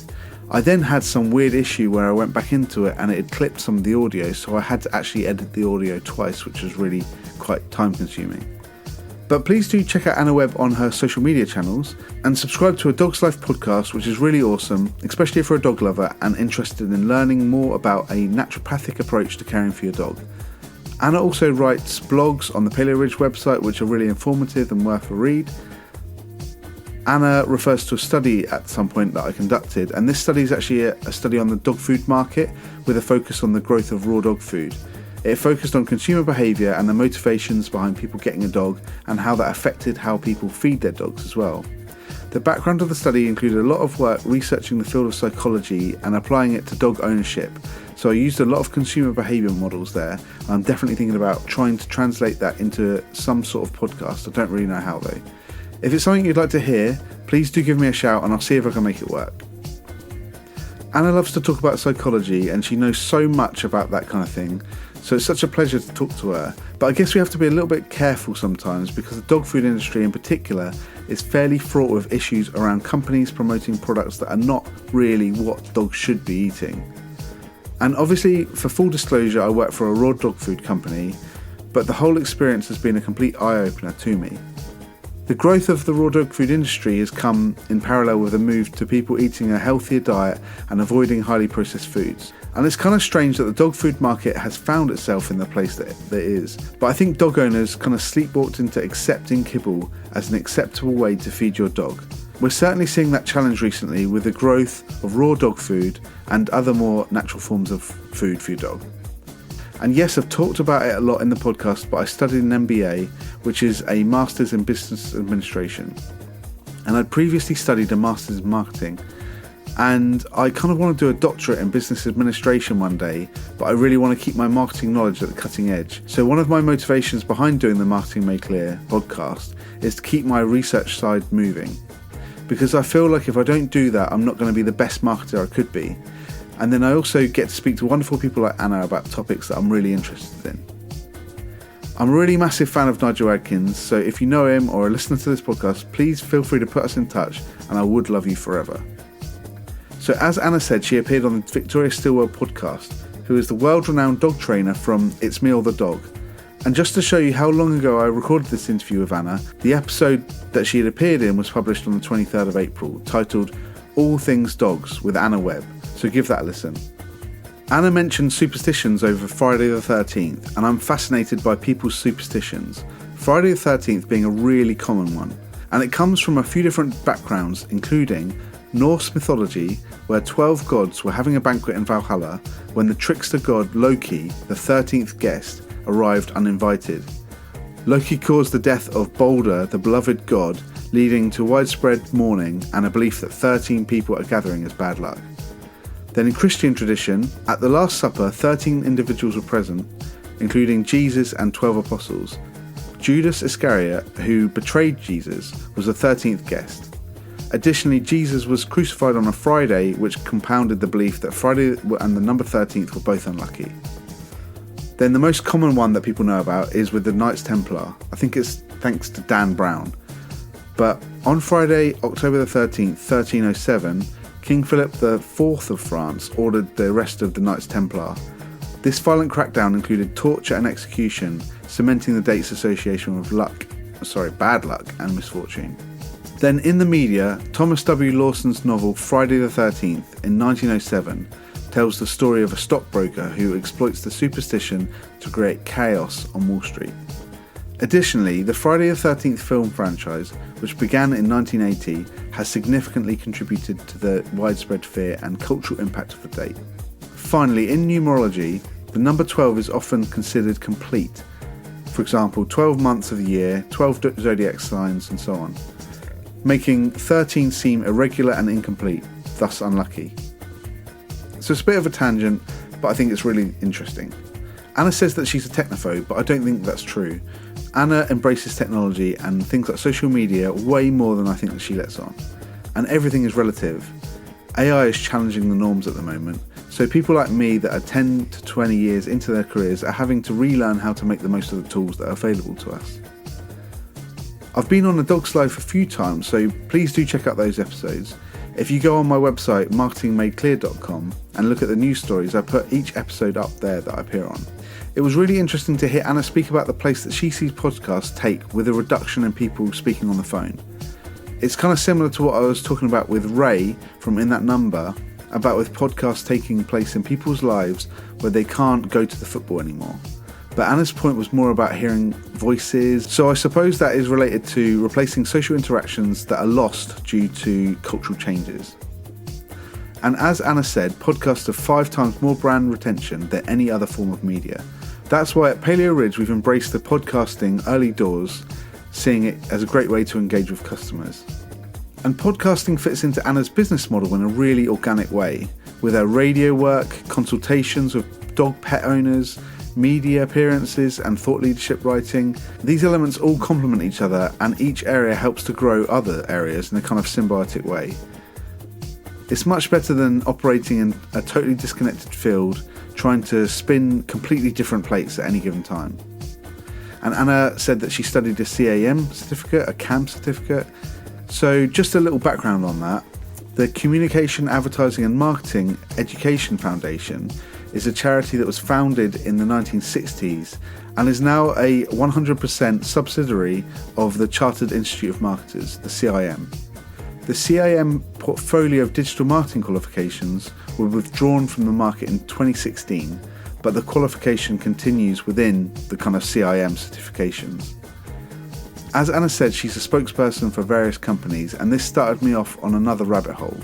I then had some weird issue where I went back into it and it had clipped some of the audio, so I had to actually edit the audio twice, which was really quite time consuming. But please do check out Anna Webb on her social media channels and subscribe to A Dog's Life podcast, which is really awesome, especially if you're a dog lover and interested in learning more about a naturopathic approach to caring for your dog. Anna also writes blogs on the Paleo Ridge website, which are really informative and worth a read. Anna refers to a study at some point that I conducted, and this study is actually a study on the dog food market with a focus on the growth of raw dog food. It focused on consumer behaviour and the motivations behind people getting a dog and how that affected how people feed their dogs as well. The background of the study included a lot of work researching the field of psychology and applying it to dog ownership, so I used a lot of consumer behaviour models there. I'm definitely thinking about trying to translate that into some sort of podcast. I don't really know how though. If it's something you'd like to hear, please do give me a shout and I'll see if I can make it work. Anna loves to talk about psychology and she knows so much about that kind of thing, so it's such a pleasure to talk to her. But I guess we have to be a little bit careful sometimes because the dog food industry in particular is fairly fraught with issues around companies promoting products that are not really what dogs should be eating. And obviously, for full disclosure, I work for a raw dog food company, but the whole experience has been a complete eye-opener to me. The growth of the raw dog food industry has come in parallel with a move to people eating a healthier diet and avoiding highly processed foods. And it's kind of strange that the dog food market has found itself in the place that it is. But I think dog owners kind of sleepwalked into accepting kibble as an acceptable way to feed your dog. We're certainly seeing that challenge recently with the growth of raw dog food and other more natural forms of food for your dog. And yes, I've talked about it a lot in the podcast, but I studied an MBA, which is a Masters in Business Administration. And I'd previously studied a Masters in Marketing. And I kind of want to do a doctorate in business administration one day, but I really want to keep my marketing knowledge at the cutting edge. So one of my motivations behind doing the Marketing Made Clear podcast is to keep my research side moving. Because I feel like if I don't do that, I'm not going to be the best marketer I could be. And then I also get to speak to wonderful people like Anna about topics that I'm really interested in. I'm a really massive fan of Nigel Adkins, so if you know him or are listening to this podcast, please feel free to put us in touch and I would love you forever. So as Anna said, she appeared on the Victoria Stilwell podcast, who is the world-renowned dog trainer from It's Me or the Dog. And just to show you how long ago I recorded this interview with Anna, the episode that she had appeared in was published on the 23rd of April, titled All Things Dogs with Anna Webb. So give that a listen. Anna mentioned superstitions over Friday the 13th, and I'm fascinated by people's superstitions, Friday the 13th being a really common one. And it comes from a few different backgrounds, including Norse mythology, where 12 gods were having a banquet in Valhalla when the trickster god Loki, the 13th guest, arrived uninvited. Loki caused the death of Balder, the beloved god, leading to widespread mourning and a belief that 13 people are gathering as bad luck. Then in Christian tradition, at the Last Supper, 13 individuals were present, including Jesus and 12 apostles. Judas Iscariot, who betrayed Jesus, was the 13th guest. Additionally, Jesus was crucified on a Friday, which compounded the belief that Friday and the number 13th were both unlucky. Then the most common one that people know about is with the Knights Templar. I think it's thanks to Dan Brown. But on Friday, October the 13th, 1307, King Philip IV of France ordered the arrest of the Knights Templar. This violent crackdown included torture and execution, cementing the date's association with bad luck and misfortune. Then in the media, Thomas W. Lawson's novel Friday the 13th in 1907 tells the story of a stockbroker who exploits the superstition to create chaos on Wall Street. Additionally, the Friday the 13th film franchise, which began in 1980, has significantly contributed to the widespread fear and cultural impact of the date. Finally, in numerology, the number 12 is often considered complete. For example, 12 months of the year, 12 zodiac signs, and so on, making 13 seem irregular and incomplete, thus unlucky. So it's a bit of a tangent, but I think it's really interesting. Anna says that she's a technophobe, but I don't think that's true. Anna embraces technology and things like social media way more than I think that she lets on. And everything is relative. AI is challenging the norms at the moment, so people like me that are 10 to 20 years into their careers are having to relearn how to make the most of the tools that are available to us. I've been on a Dog's Life a few times, so please do check out those episodes. If you go on my website, marketingmadeclear.com, and look at the news stories, I put each episode up there that I appear on. It was really interesting to hear Anna speak about the place that she sees podcasts take with a reduction in people speaking on the phone. It's kind of similar to what I was talking about with Ray from In That Number, about with podcasts taking place in people's lives where they can't go to the football anymore. But Anna's point was more about hearing voices, so I suppose that is related to replacing social interactions that are lost due to cultural changes. And as Anna said, podcasts have 5 times more brand retention than any other form of media. That's why at Paleo Ridge we've embraced the podcasting early doors, seeing it as a great way to engage with customers. And podcasting fits into Anna's business model in a really organic way, with her radio work, consultations with dog pet owners, media appearances and thought leadership writing. These elements all complement each other, and each area helps to grow other areas in a kind of symbiotic way. It's much better than operating in a totally disconnected field, trying to spin completely different plates at any given time. And Anna said that she studied a CAM certificate, a CAM certificate. So just a little background on that. The Communication, Advertising and Marketing Education Foundation is a charity that was founded in the 1960s and is now a 100% subsidiary of the Chartered Institute of Marketers, the CIM. The CIM portfolio of digital marketing qualifications were withdrawn from the market in 2016, but the qualification continues within the kind of CIM certifications. As Anna said, she's a spokesperson for various companies, and this started me off on another rabbit hole.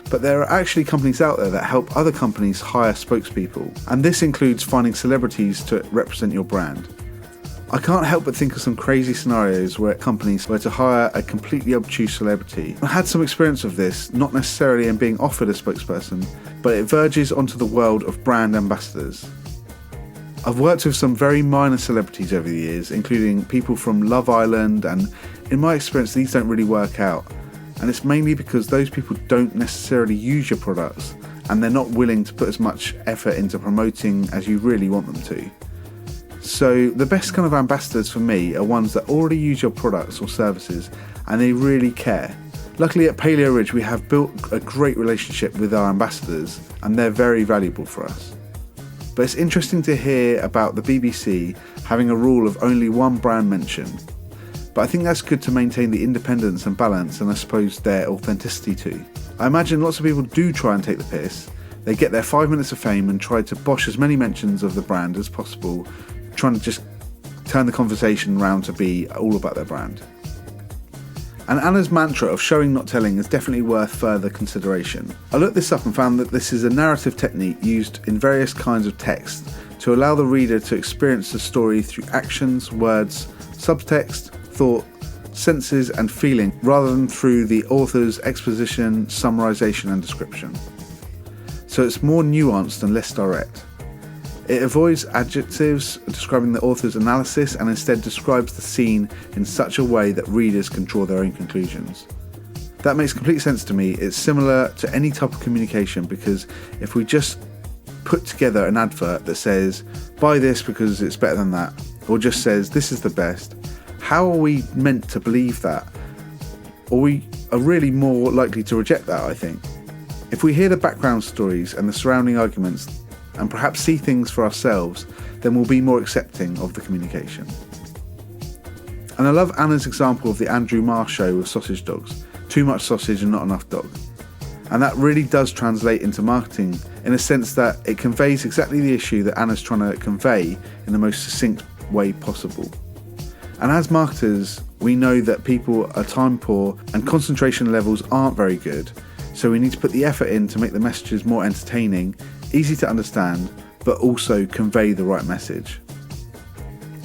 But there are actually companies out there that help other companies hire spokespeople, and this includes finding celebrities to represent your brand. I can't help but think of some crazy scenarios where companies were to hire a completely obtuse celebrity. I had some experience of this, not necessarily in being offered a spokesperson, but it verges onto the world of brand ambassadors. I've worked with some very minor celebrities over the years, including people from Love Island, and in my experience these don't really work out. And it's mainly because those people don't necessarily use your products and they're not willing to put as much effort into promoting as you really want them to. So the best kind of ambassadors for me are ones that already use your products or services and they really care. Luckily at Paleo Ridge we have built a great relationship with our ambassadors and they're very valuable for us. But it's interesting to hear about the BBC having a rule of only one brand mention. But I think that's good to maintain the independence and balance and I suppose their authenticity too. I imagine lots of people do try and take the piss. They get their 5 minutes of fame and try to bosh as many mentions of the brand as possible, trying to just turn the conversation around to be all about their brand. And Anna's mantra of showing not telling is definitely worth further consideration. I looked this up and found that this is a narrative technique used in various kinds of text to allow the reader to experience the story through actions, words, subtext, thought, senses and feeling rather than through the author's exposition, summarization and description. So it's more nuanced and less direct. It avoids adjectives describing the author's analysis and instead describes the scene in such a way that readers can draw their own conclusions. That makes complete sense to me. It's similar to any type of communication, because if we just put together an advert that says, buy this because it's better than that, or just says, this is the best, how are we meant to believe that? Or we are really more likely to reject that, I think. If we hear the background stories and the surrounding arguments and perhaps see things for ourselves, then we'll be more accepting of the communication. And I love Anna's example of the Andrew Marr show with sausage dogs. Too much sausage and not enough dog. And that really does translate into marketing in a sense that it conveys exactly the issue that Anna's trying to convey in the most succinct way possible. And as marketers, we know that people are time poor and concentration levels aren't very good, so we need to put the effort in to make the messages more entertaining, easy to understand, but also convey the right message.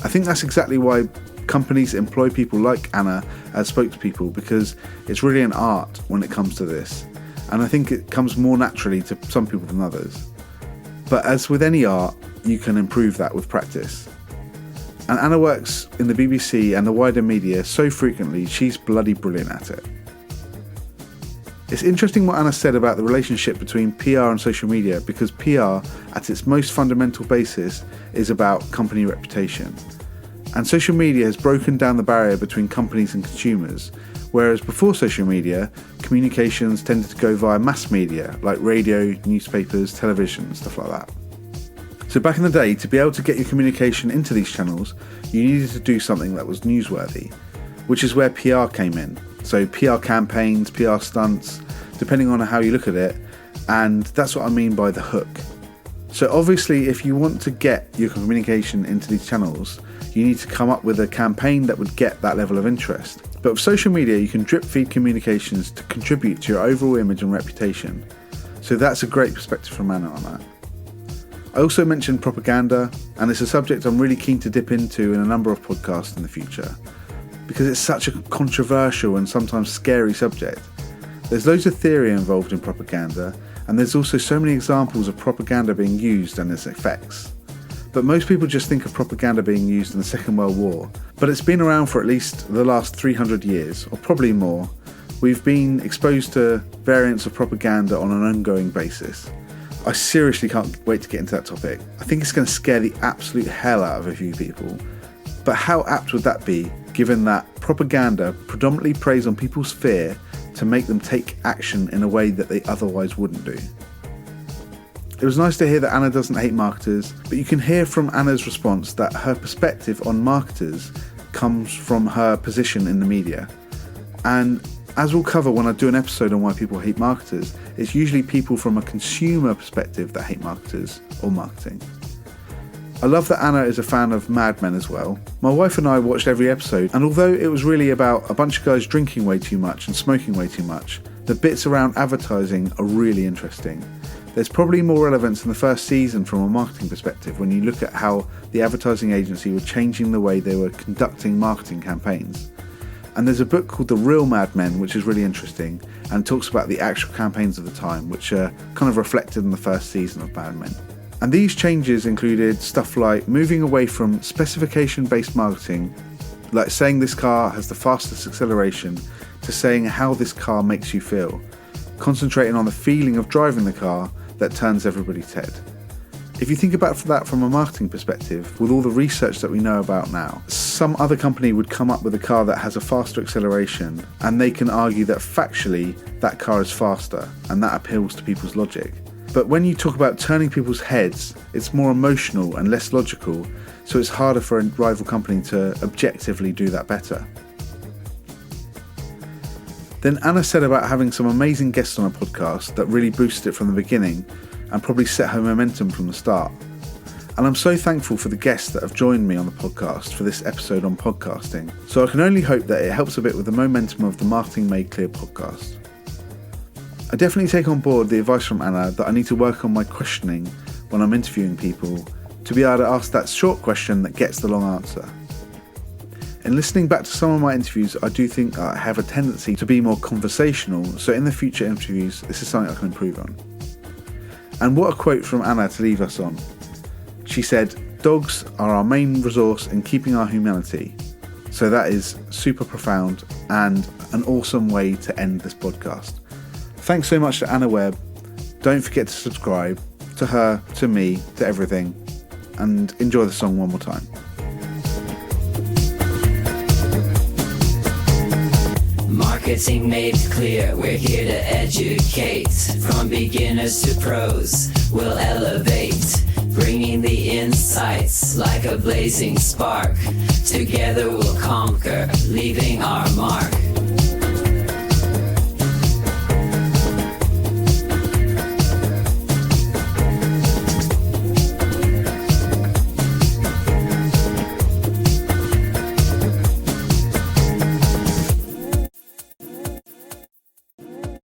I think that's exactly why companies employ people like Anna as spokespeople, because it's really an art when it comes to this, and I think it comes more naturally to some people than others. But as with any art, you can improve that with practice. And Anna works in the BBC and the wider media so frequently, she's bloody brilliant at it. It's interesting what Anna said about the relationship between PR and social media, because PR, at its most fundamental basis, is about company reputation. And social media has broken down the barrier between companies and consumers, whereas before social media, communications tended to go via mass media, like radio, newspapers, television, stuff like that. So back in the day, to be able to get your communication into these channels, you needed to do something that was newsworthy, which is where PR came in. So PR campaigns, PR stunts, depending on how you look at it, and that's what I mean by the hook. So obviously, if you want to get your communication into these channels, you need to come up with a campaign that would get that level of interest. But with social media, you can drip feed communications to contribute to your overall image and reputation. So that's a great perspective from Anna on that. I also mentioned propaganda, and it's a subject I'm really keen to dip into in a number of podcasts in the future, because it's such a controversial and sometimes scary subject. There's loads of theory involved in propaganda, and there's also so many examples of propaganda being used and its effects. But most people just think of propaganda being used in the Second World War, but it's been around for at least the last 300 years, or probably more. We've been exposed to variants of propaganda on an ongoing basis. I seriously can't wait to get into that topic. I think it's going to scare the absolute hell out of a few people. But how apt would that be, given that propaganda predominantly preys on people's fear to make them take action in a way that they otherwise wouldn't do? It was nice to hear that Anna doesn't hate marketers, but you can hear from Anna's response that her perspective on marketers comes from her position in the media. And as we'll cover when I do an episode on why people hate marketers, it's usually people from a consumer perspective that hate marketers or marketing. I love that Anna is a fan of Mad Men as well. My wife and I watched every episode, and although it was really about a bunch of guys drinking way too much and smoking way too much, the bits around advertising are really interesting. There's probably more relevance in the first season from a marketing perspective when you look at how the advertising agency were changing the way they were conducting marketing campaigns. And there's a book called The Real Mad Men, which is really interesting and talks about the actual campaigns of the time, which are kind of reflected in the first season of Mad Men. And these changes included stuff like moving away from specification-based marketing, like saying this car has the fastest acceleration, to saying how this car makes you feel, concentrating on the feeling of driving the car that turns everybody's head. If you think about that from a marketing perspective, with all the research that we know about now, some other company would come up with a car that has a faster acceleration, and they can argue that factually that car is faster, and that appeals to people's logic. But when you talk about turning people's heads, it's more emotional and less logical, so it's harder for a rival company to objectively do that better. Then Anna said about having some amazing guests on a podcast that really boosted it from the beginning and probably set her momentum from the start. And I'm so thankful for the guests that have joined me on the podcast for this episode on podcasting, so I can only hope that it helps a bit with the momentum of the Marketing Made Clear podcast. I definitely take on board the advice from Anna that I need to work on my questioning when I'm interviewing people to be able to ask that short question that gets the long answer. In listening back to some of my interviews, I do think I have a tendency to be more conversational, so in the future interviews, this is something I can improve on. And what a quote from Anna to leave us on. She said, "Dogs are our main resource in keeping our humanity. So that is super profound and an awesome way to end this podcast. Thanks so much to Anna Webb. Don't forget to subscribe to her, to me, to everything, and enjoy the song one more time. Marketing made clear, we're here to educate. From beginners to pros, we'll elevate. Bringing the insights like a blazing spark. Together we'll conquer, leaving our mark.